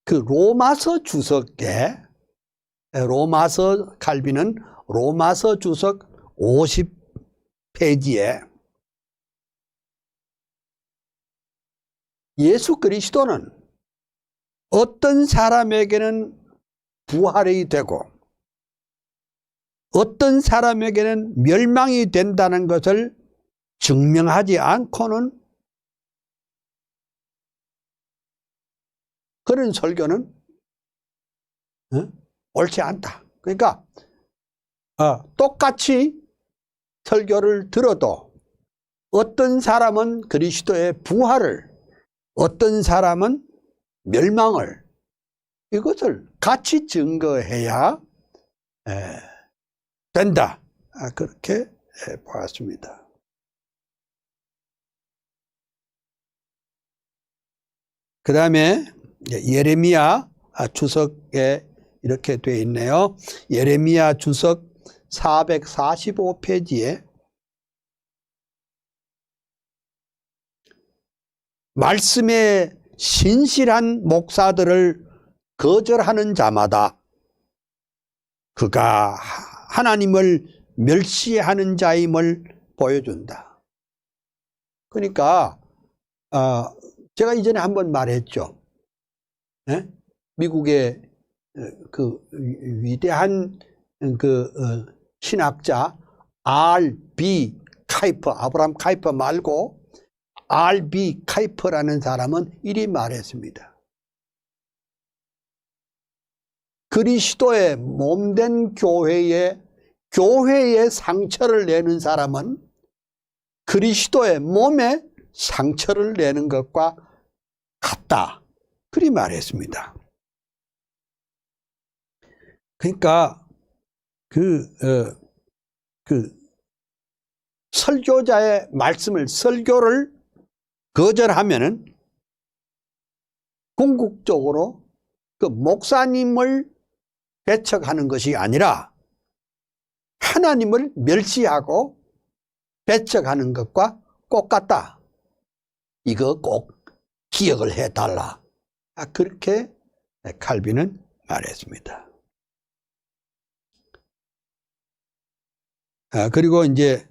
그 로마서 주석에 칼빈은 로마서 주석 50페이지에 예수 그리스도는 어떤 사람에게는 부활이 되고 어떤 사람에게는 멸망이 된다는 것을 증명하지 않고는 그런 설교는 옳지 않다. 그러니까 똑같이 설교를 들어도 어떤 사람은 그리스도의 부활을, 어떤 사람은 멸망을, 이것을 같이 증거해야 된다. 그렇게 보았습니다. 그 다음에 예레미야 주석에 이렇게 되어 있네요. 예레미야 주석 445페이지에 말씀에 신실한 목사들을 거절하는 자마다 그가 하나님을 멸시하는 자임을 보여준다. 그러니까 제가 이전에 한번 말했죠. 미국의 그 위대한 신학자 R.B. 카이퍼, 아브라함 카이퍼 말고 R.B. 카이퍼라는 사람은 이리 말했습니다. 그리스도의 몸된 교회에 상처를 내는 사람은 그리스도의 몸에 상처를 내는 것과 같다. 그리 말했습니다. 그러니까 설교자의 말씀을, 설교를 거절하면은 궁극적으로 그 목사님을 배척하는 것이 아니라 하나님을 멸시하고 배척하는 것과 똑같다. 이거 꼭 기억을 해달라. 그렇게 칼빈은 말했습니다. 그리고 이제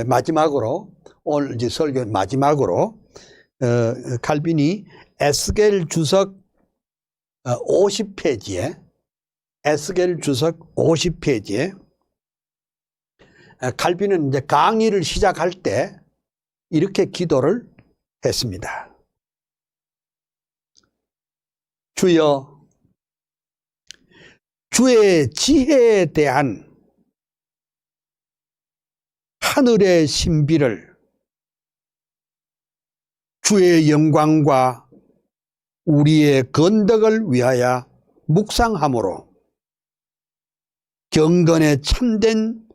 마지막으로, 오늘 이제 설교 마지막으로 칼빈이 에스겔 주석 50페이지에 칼빈은 이제 강의를 시작할 때 이렇게 기도를 했습니다. 주여, 주의 지혜에 대한 하늘의 신비를 주의 영광과 우리의 건덕을 위하여 묵상함으로 경건에 참된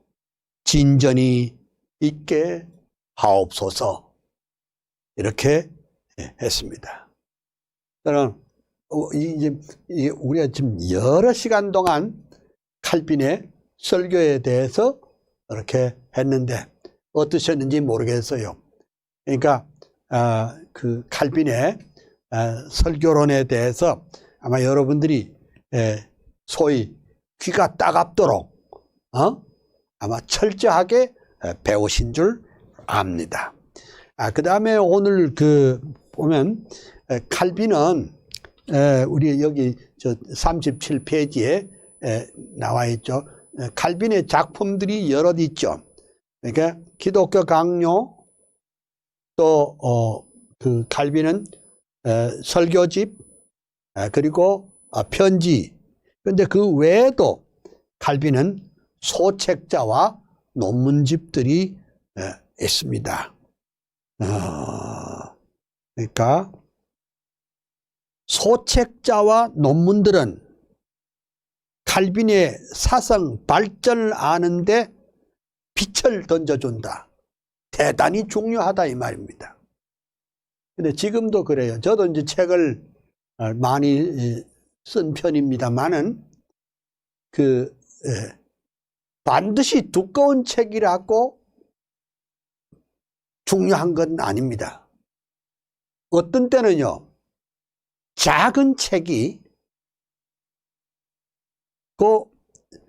진전이 있게 하옵소서. 이렇게 했습니다. 저는 이제 우리가 지금 여러 시간 동안 칼빈의 설교에 대해서 이렇게 했는데 어떠셨는지 모르겠어요. 그러니까 그 칼빈의 설교론에 대해서 아마 여러분들이 소위 귀가 따갑도록 아마 철저하게 배우신 줄 압니다. 그 다음에 오늘 보면 칼빈은 우리 여기 37페이지에 나와 있죠. 칼빈의 작품들이 여럿 있죠. 그러니까 기독교 강요, 또 칼빈은 설교집, 그리고 편지. 그런데 그 외에도 칼빈은 소책자와 논문집들이 있습니다. 그러니까 소책자와 논문들은 칼빈의 사상 발전을 아는데 빛을 던져준다. 대단히 중요하다 이 말입니다. 근데 지금도 그래요. 저도 이제 책을 많이 쓴 편입니다만은 반드시 두꺼운 책이라고 중요한 건 아닙니다. 어떤 때는요, 작은 책이 그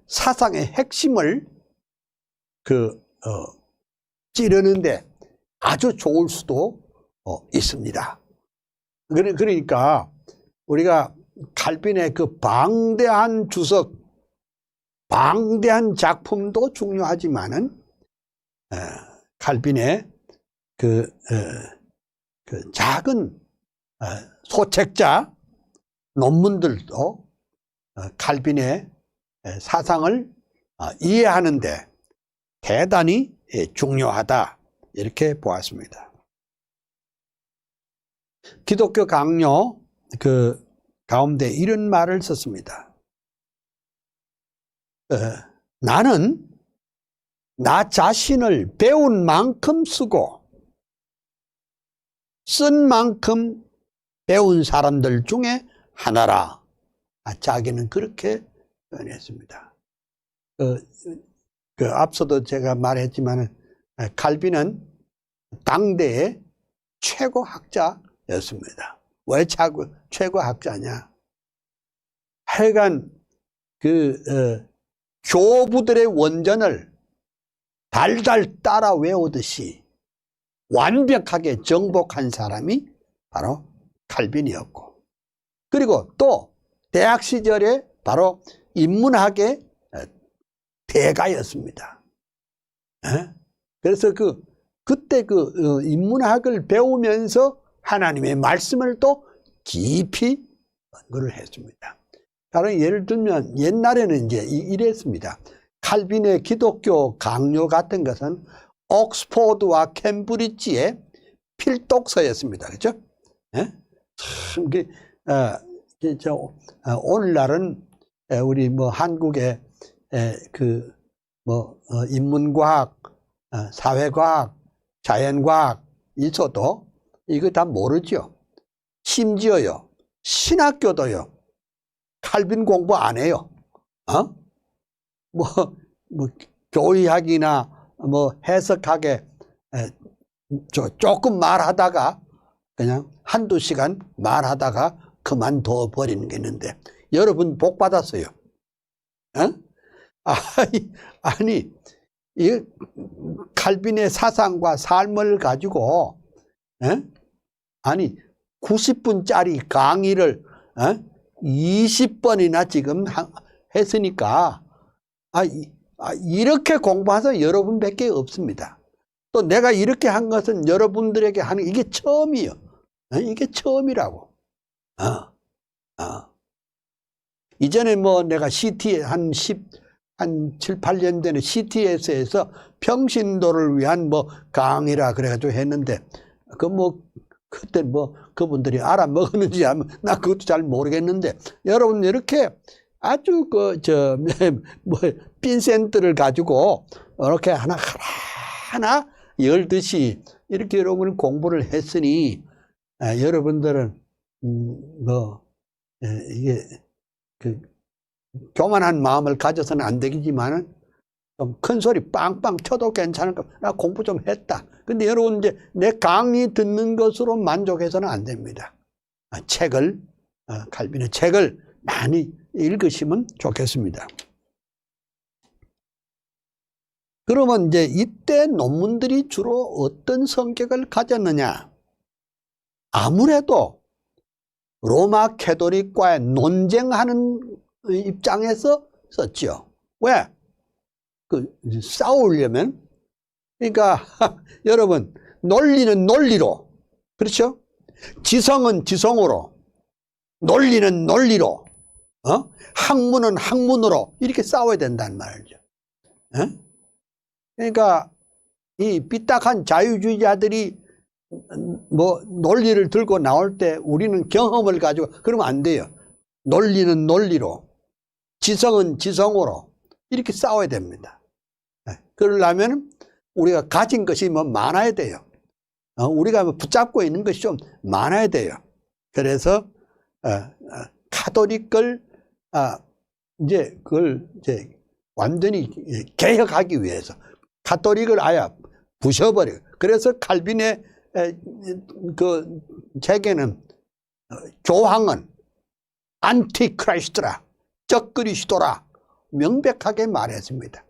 사상의 핵심을 찌르는데 아주 좋을 수도 있습니다. 그러니까 우리가 칼빈의 그 방대한 주석, 방대한 작품도 중요하지만은 칼빈의 그 작은 소책자 논문들도 칼빈의 사상을 이해하는데 대단히 중요하다 이렇게 보았습니다. 기독교 강요 가운데 이런 말을 썼습니다. 나는 나 자신을 배운 만큼 쓰고 쓴 만큼 배운 사람들 중에 하나라. 자기는 그렇게 표현했습니다. 앞서도 제가 말했지만 칼빈은 당대의 최고 학자였습니다. 왜 최고 학자냐? 하여간 교부들의 원전을 달달 따라 외우듯이 완벽하게 정복한 사람이 바로 칼빈이었고, 그리고 또 대학 시절에 바로 인문학의 대가였습니다. 그래서 그때 인문학을 배우면서 하나님의 말씀을 또 깊이 연구를 했습니다. 다른 예를 들면 옛날에는 이제 이랬습니다. 칼빈의 기독교 강요 같은 것은 옥스포드와 캠브리지의 필독서였습니다. 그렇죠? 참 오늘날은 우리 한국의 인문과학, 사회과학, 자연과학 있어도 이거 다 모르죠. 심지어요, 신학교도요, 칼빈 공부 안 해요. 교의학이나 해석학에 조금 말하다가 그냥 한두 시간 말하다가 그만둬 버리는 게 있는데, 여러분 복 받았어요. 아니 이 칼빈의 사상과 삶을 가지고 90분짜리 강의를 20번이나 지금 했으니까 이렇게 공부해서 여러분밖에 없습니다. 또 내가 이렇게 한 것은 여러분들에게 하는 이게 처음이에요. 이게 처음이라고. 이전에 내가 CT 한 7, 8년 전에 CTS에서 평신도를 위한 강의라 그래가지고 했는데 그때 그분들이 알아먹었는지 나 그것도 잘 모르겠는데, 여러분 이렇게 아주 핀센트를 가지고 이렇게 하나 열듯이 이렇게 여러분 공부를 했으니 여러분들은 이게 교만한 마음을 가져서는 안 되겠지만은 좀 큰 소리 빵빵 쳐도 괜찮을 거. 나 공부 좀 했다. 근데 여러분 이제 내 강의 듣는 것으로 만족해서는 안 됩니다. 칼빈의 책을 많이 읽으시면 좋겠습니다. 그러면 이제 이때 논문들이 주로 어떤 성격을 가졌느냐? 아무래도 로마 캐토릭과의 논쟁하는 입장에서 썼죠. 왜? 싸우려면. 그러니까 여러분, 논리는 논리로, 그렇죠? 지성은 지성으로, 논리는 논리로, 학문은 학문으로 이렇게 싸워야 된다는 말이죠. 그러니까 이 삐딱한 자유주의자들이 뭐 논리를 들고 나올 때 우리는 경험을 가지고 그러면 안 돼요. 논리는 논리로, 지성은 지성으로 이렇게 싸워야 됩니다. 그러려면 우리가 가진 것이 뭐 많아야 돼요. 우리가 뭐 붙잡고 있는 것이 좀 많아야 돼요. 그래서 카톨릭을 이제 그걸 이제 완전히 개혁하기 위해서 카톨릭을 아예 부셔버려. 그래서 칼빈의 그 책에는 교황은 안티크라이스트라, 적그리스도라 명백하게 말했습니다.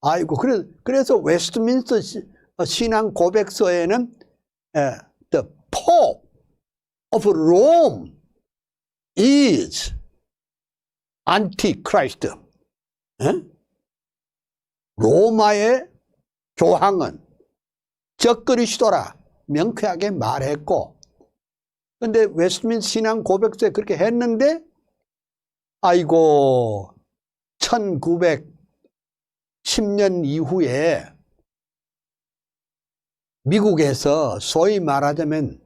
아이고, 그래서 웨스트민스터 신앙 고백서에는 the Pope of Rome is Antichrist. 로마의 교황은 적그리스도라 명쾌하게 말했고, 근데 웨스트민스터 신앙 고백서에 그렇게 했는데, 아이고, 1910년 이후에 미국에서 소위 말하자면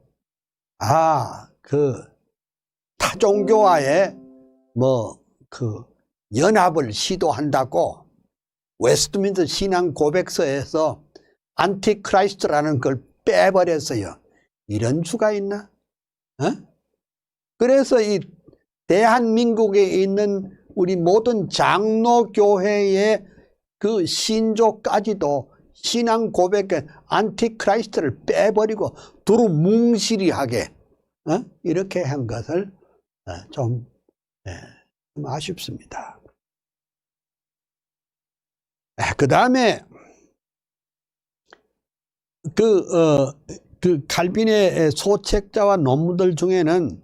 타종교와의 연합을 시도한다고 웨스트민스터 신앙 고백서에서 안티크라이스트라는 걸 빼버렸어요. 이런 수가 있나? 그래서 이 대한민국에 있는 우리 모든 장로교회의 그 신조까지도 신앙 고백에 안티크라이스트를 빼버리고 두루뭉실하게 이렇게 한 것을 좀 아쉽습니다. 그 다음에 그 칼빈의 소책자와 논문들 중에는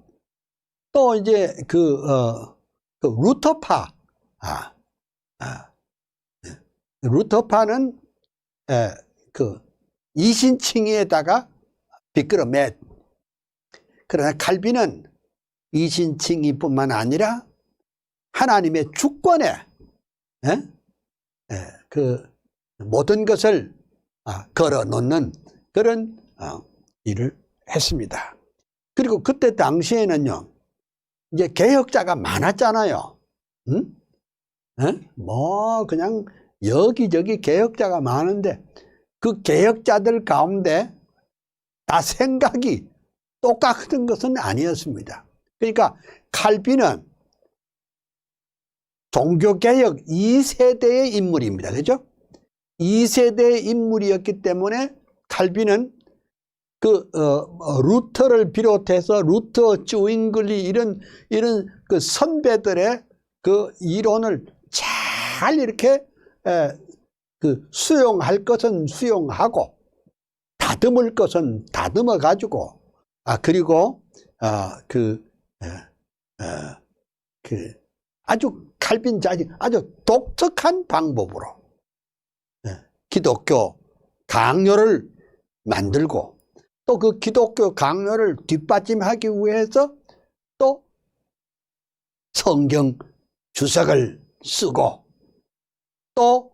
또 이제 루터파, 루터파는 이신칭의에다가 비끄러매. 그러나 칼빈은 이신칭의뿐만 아니라 하나님의 주권에 모든 것을 걸어놓는 그런 일을 했습니다. 그리고 그때 당시에는요, 이제 개혁자가 많았잖아요. 뭐 그냥 여기저기 개혁자가 많은데 그 개혁자들 가운데 다 생각이 똑같은 것은 아니었습니다. 그러니까 칼빈은 종교개혁 2세대의 인물입니다. 그죠? 2세대의 인물이었기 때문에 칼빈은 루터를 비롯해서 루터, 쯔윙글리 이런 그 선배들의 그 이론을 잘 이렇게 수용할 것은 수용하고 다듬을 것은 다듬어 가지고 그리고 아주 칼빈 자신 아주 독특한 방법으로 기독교 강요를 만들고 또 그 기독교 강요를 뒷받침하기 위해서 또 성경 주석을 쓰고 또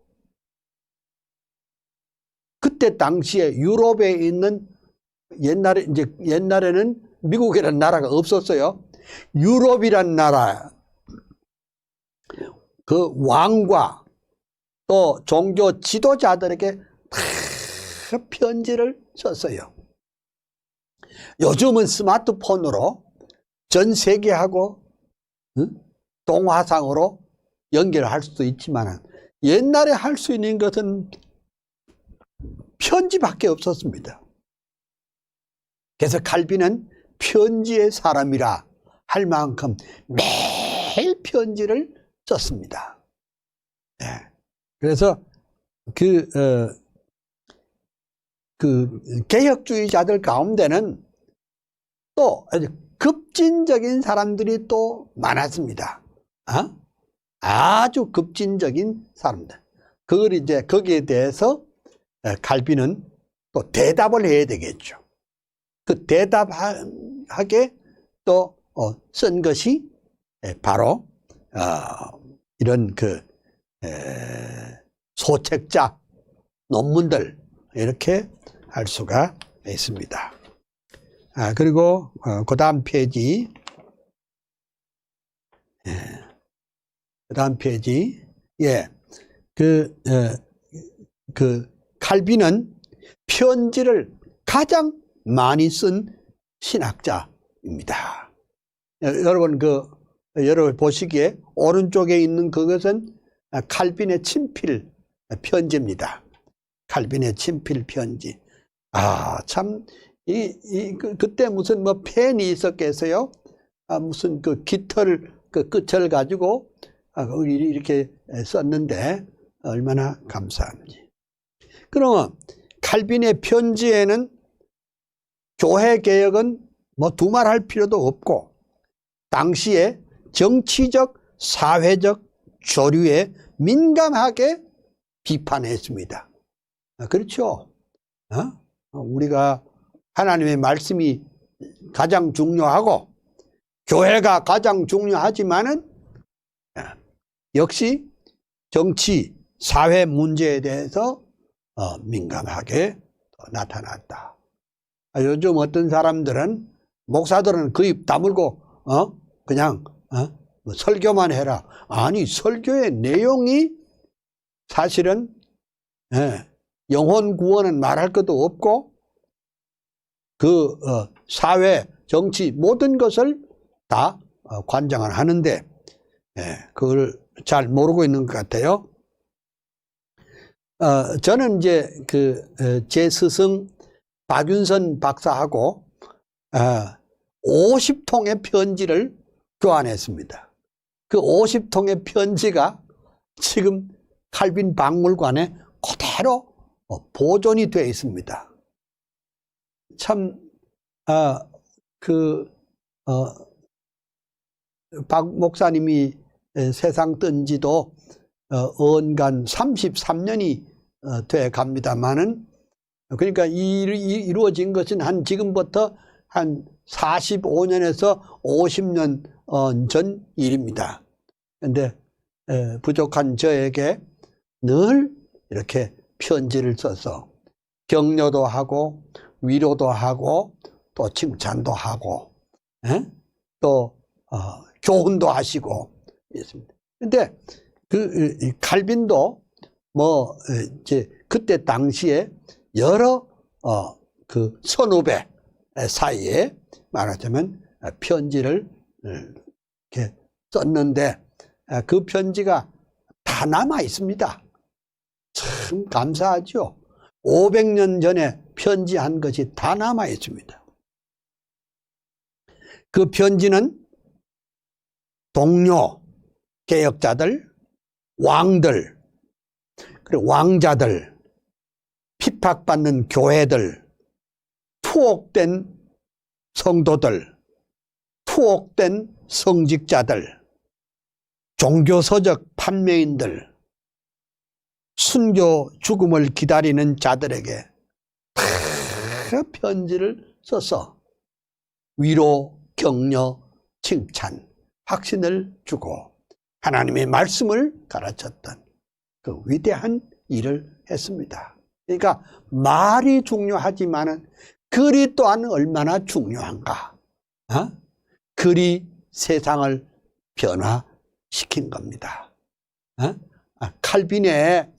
그때 당시에 유럽에 있는 옛날에는 미국이라는 나라가 없었어요. 유럽이란 나라 그 왕과 또 종교 지도자들에게 다 편지를 썼어요. 요즘은 스마트폰으로 전 세계하고 동화상으로 연결할 수도 있지만 옛날에 할 수 있는 것은 편지밖에 없었습니다. 그래서 칼빈은 편지의 사람이라 할 만큼 매일 편지를 썼습니다. 그래서 개혁주의자들 가운데는 또 아주 급진적인 사람들이 또 많았습니다. 아주 급진적인 사람들. 그걸 이제 거기에 대해서 칼빈은 또 대답을 해야 되겠죠. 그 대답하게 또 쓴 것이 바로 이런 소책자 논문들 이렇게 할 수가 있습니다. 그리고 그 다음 페이지, 칼빈은 편지를 가장 많이 쓴 신학자입니다. 여러분 여러분 보시기에 오른쪽에 있는 그것은 칼빈의 친필 편지입니다. 칼빈의 친필 편지. 참 그때 무슨 뭐 펜이 있었겠어요? 무슨 깃털 끝을 가지고 이렇게 썼는데 얼마나 감사한지. 그러면 칼빈의 편지에는 교회 개혁은 뭐 두말할 필요도 없고 당시에 정치적 사회적 조류에 민감하게 비판했습니다. 그렇죠? 우리가 하나님의 말씀이 가장 중요하고 교회가 가장 중요하지만은 역시 정치 사회 문제에 대해서 민감하게 나타났다. 요즘 어떤 사람들은 목사들은 그 입 다물고 그냥 뭐 설교만 해라. 아니 설교의 내용이 사실은 영혼 구원은 말할 것도 없고 사회 정치 모든 것을 다 관장을 하는데 그걸 잘 모르고 있는 것 같아요. 저는 이제 제 스승 박윤선 박사하고 50통의 편지를 교환했습니다. 그 50통의 편지가 지금 칼빈 박물관에 그대로 보존이 되어 있습니다. 참 박 목사님이 세상 뜬 지도 언간 33년이 돼 갑니다만은 그러니까 이루어진 것은 지금부터 한 45년에서 50년 전 일입니다. 그런데 부족한 저에게 늘 이렇게 편지를 써서 격려도 하고 위로도 하고 또 칭찬도 하고 또 교훈도 하시고 있습니다. 근데 칼빈도 뭐 이제 그때 당시에 여러 선후배 사이에 말하자면 편지를 이렇게 썼는데 그 편지가 다 남아 있습니다. 참 감사하죠. 500년 전에 편지한 것이 다 남아 있습니다. 그 편지는 동료 개혁자들, 왕들, 그리고 왕자들, 핍박받는 교회들, 투옥된 성도들, 투옥된 성직자들, 종교서적 판매인들, 순교 죽음을 기다리는 자들에게 다 편지를 써서 위로, 격려, 칭찬, 확신을 주고 하나님의 말씀을 가르쳤던 그 위대한 일을 했습니다. 그러니까 말이 중요하지만은 글이 또한 얼마나 중요한가. 글이 세상을 변화시킨 겁니다. 칼빈의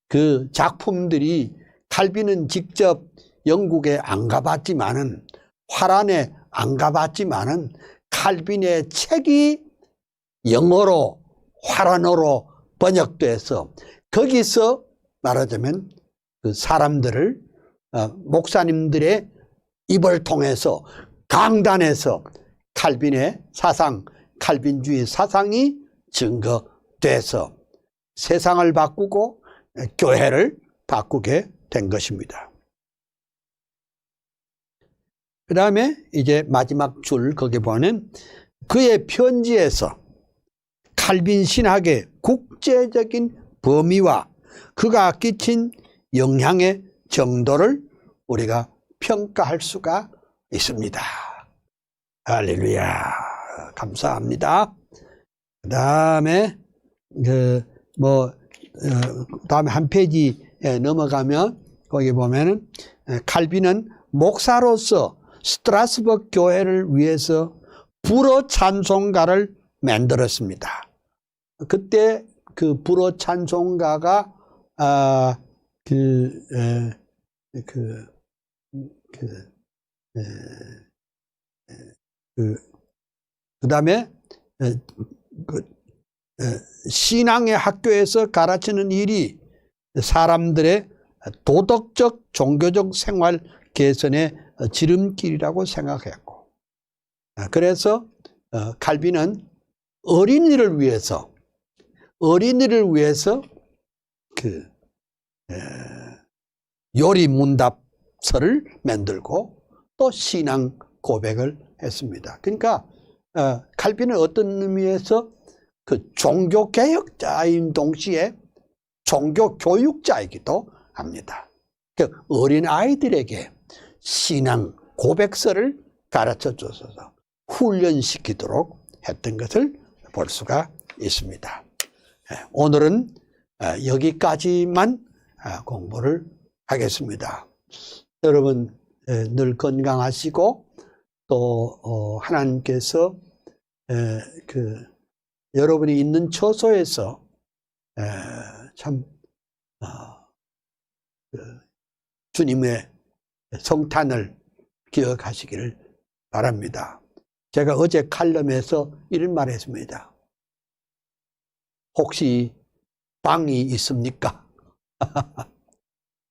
그 작품들이 칼빈은 직접 영국에 안 가봤지만은 화란에 안 가봤지만은 칼빈의 책이 영어로 화란어로 번역돼서 거기서 말하자면 그 사람들을 목사님들의 입을 통해서 강단에서 칼빈의 사상, 칼빈주의 사상이 증거돼서 세상을 바꾸고 교회를 바꾸게 된 것입니다. 그 다음에 이제 마지막 줄 거기 보면 그의 편지에서 칼빈 신학의 국제적인 범위와 그가 끼친 영향의 정도를 우리가 평가할 수가 있습니다. 할렐루야. 감사합니다. 그 다음에 다음에 한 페이지에 넘어가면 거기 보면은 칼빈은 목사로서 스트라스버그 교회를 위해서 불어 찬송가를 만들었습니다. 그때 그 불어 찬송가가 그다음에 신앙의 학교에서 가르치는 일이 사람들의 도덕적 종교적 생활 개선의 지름길이라고 생각했고, 그래서 칼빈은 어린이를 위해서 그 요리 문답서를 만들고 또 신앙 고백을 했습니다. 그러니까 칼빈은 어떤 의미에서 그 종교 개혁자인 동시에 종교 교육자이기도 합니다. 그 어린 아이들에게 신앙 고백서를 가르쳐 줘서 훈련시키도록 했던 것을 볼 수가 있습니다. 오늘은 여기까지만 공부를 하겠습니다. 여러분 늘 건강하시고 또 하나님께서 여러분이 있는 처소에서 참 주님의 성탄을 기억하시기를 바랍니다. 제가 어제 칼럼에서 이런 말 했습니다. 혹시 방이 있습니까?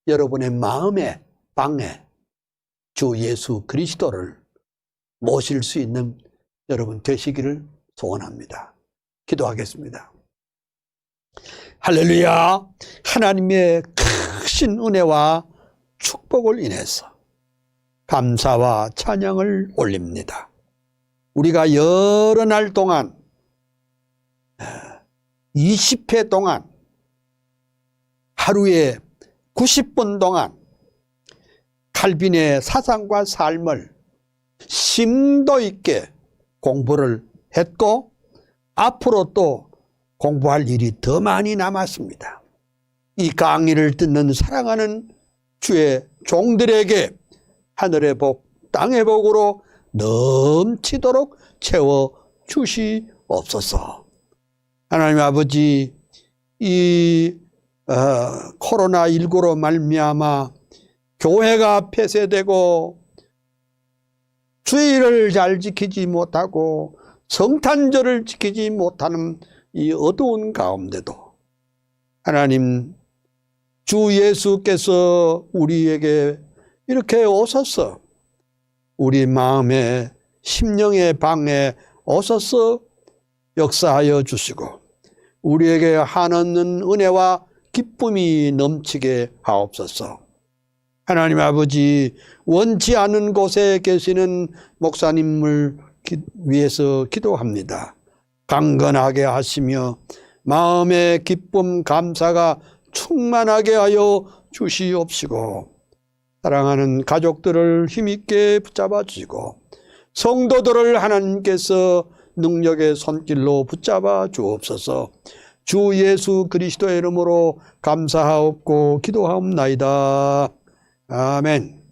여러분의 마음의 방에 주 예수 그리스도를 모실 수 있는 여러분 되시기를 소원합니다. 기도하겠습니다. 할렐루야. 하나님의 크신 은혜와 축복을 인해서 감사와 찬양을 올립니다. 우리가 여러 날 동안 20회 동안 하루에 90분 동안 칼빈의 사상과 삶을 심도 있게 공부를 했고 앞으로 또 공부할 일이 더 많이 남았습니다. 이 강의를 듣는 사랑하는 주의 종들에게 하늘의 복, 땅의 복으로 넘치도록 채워주시옵소서. 하나님 아버지, 이 코로나19로 말미암아 교회가 폐쇄되고 주의를 잘 지키지 못하고 성탄절을 지키지 못하는 이 어두운 가운데도 하나님 주 예수께서 우리에게 이렇게 오셔서 우리 마음의 심령의 방에 오셔서 역사하여 주시고 우리에게 한없는 은혜와 기쁨이 넘치게 하옵소서. 하나님 아버지, 원치 않은 곳에 계시는 목사님을 위해서 기도합니다. 강건하게 하시며 마음의 기쁨 감사가 충만하게 하여 주시옵시고 사랑하는 가족들을 힘있게 붙잡아 주시고 성도들을 하나님께서 능력의 손길로 붙잡아 주옵소서. 주 예수 그리스도의 이름으로 감사하옵고 기도하옵나이다. 아멘.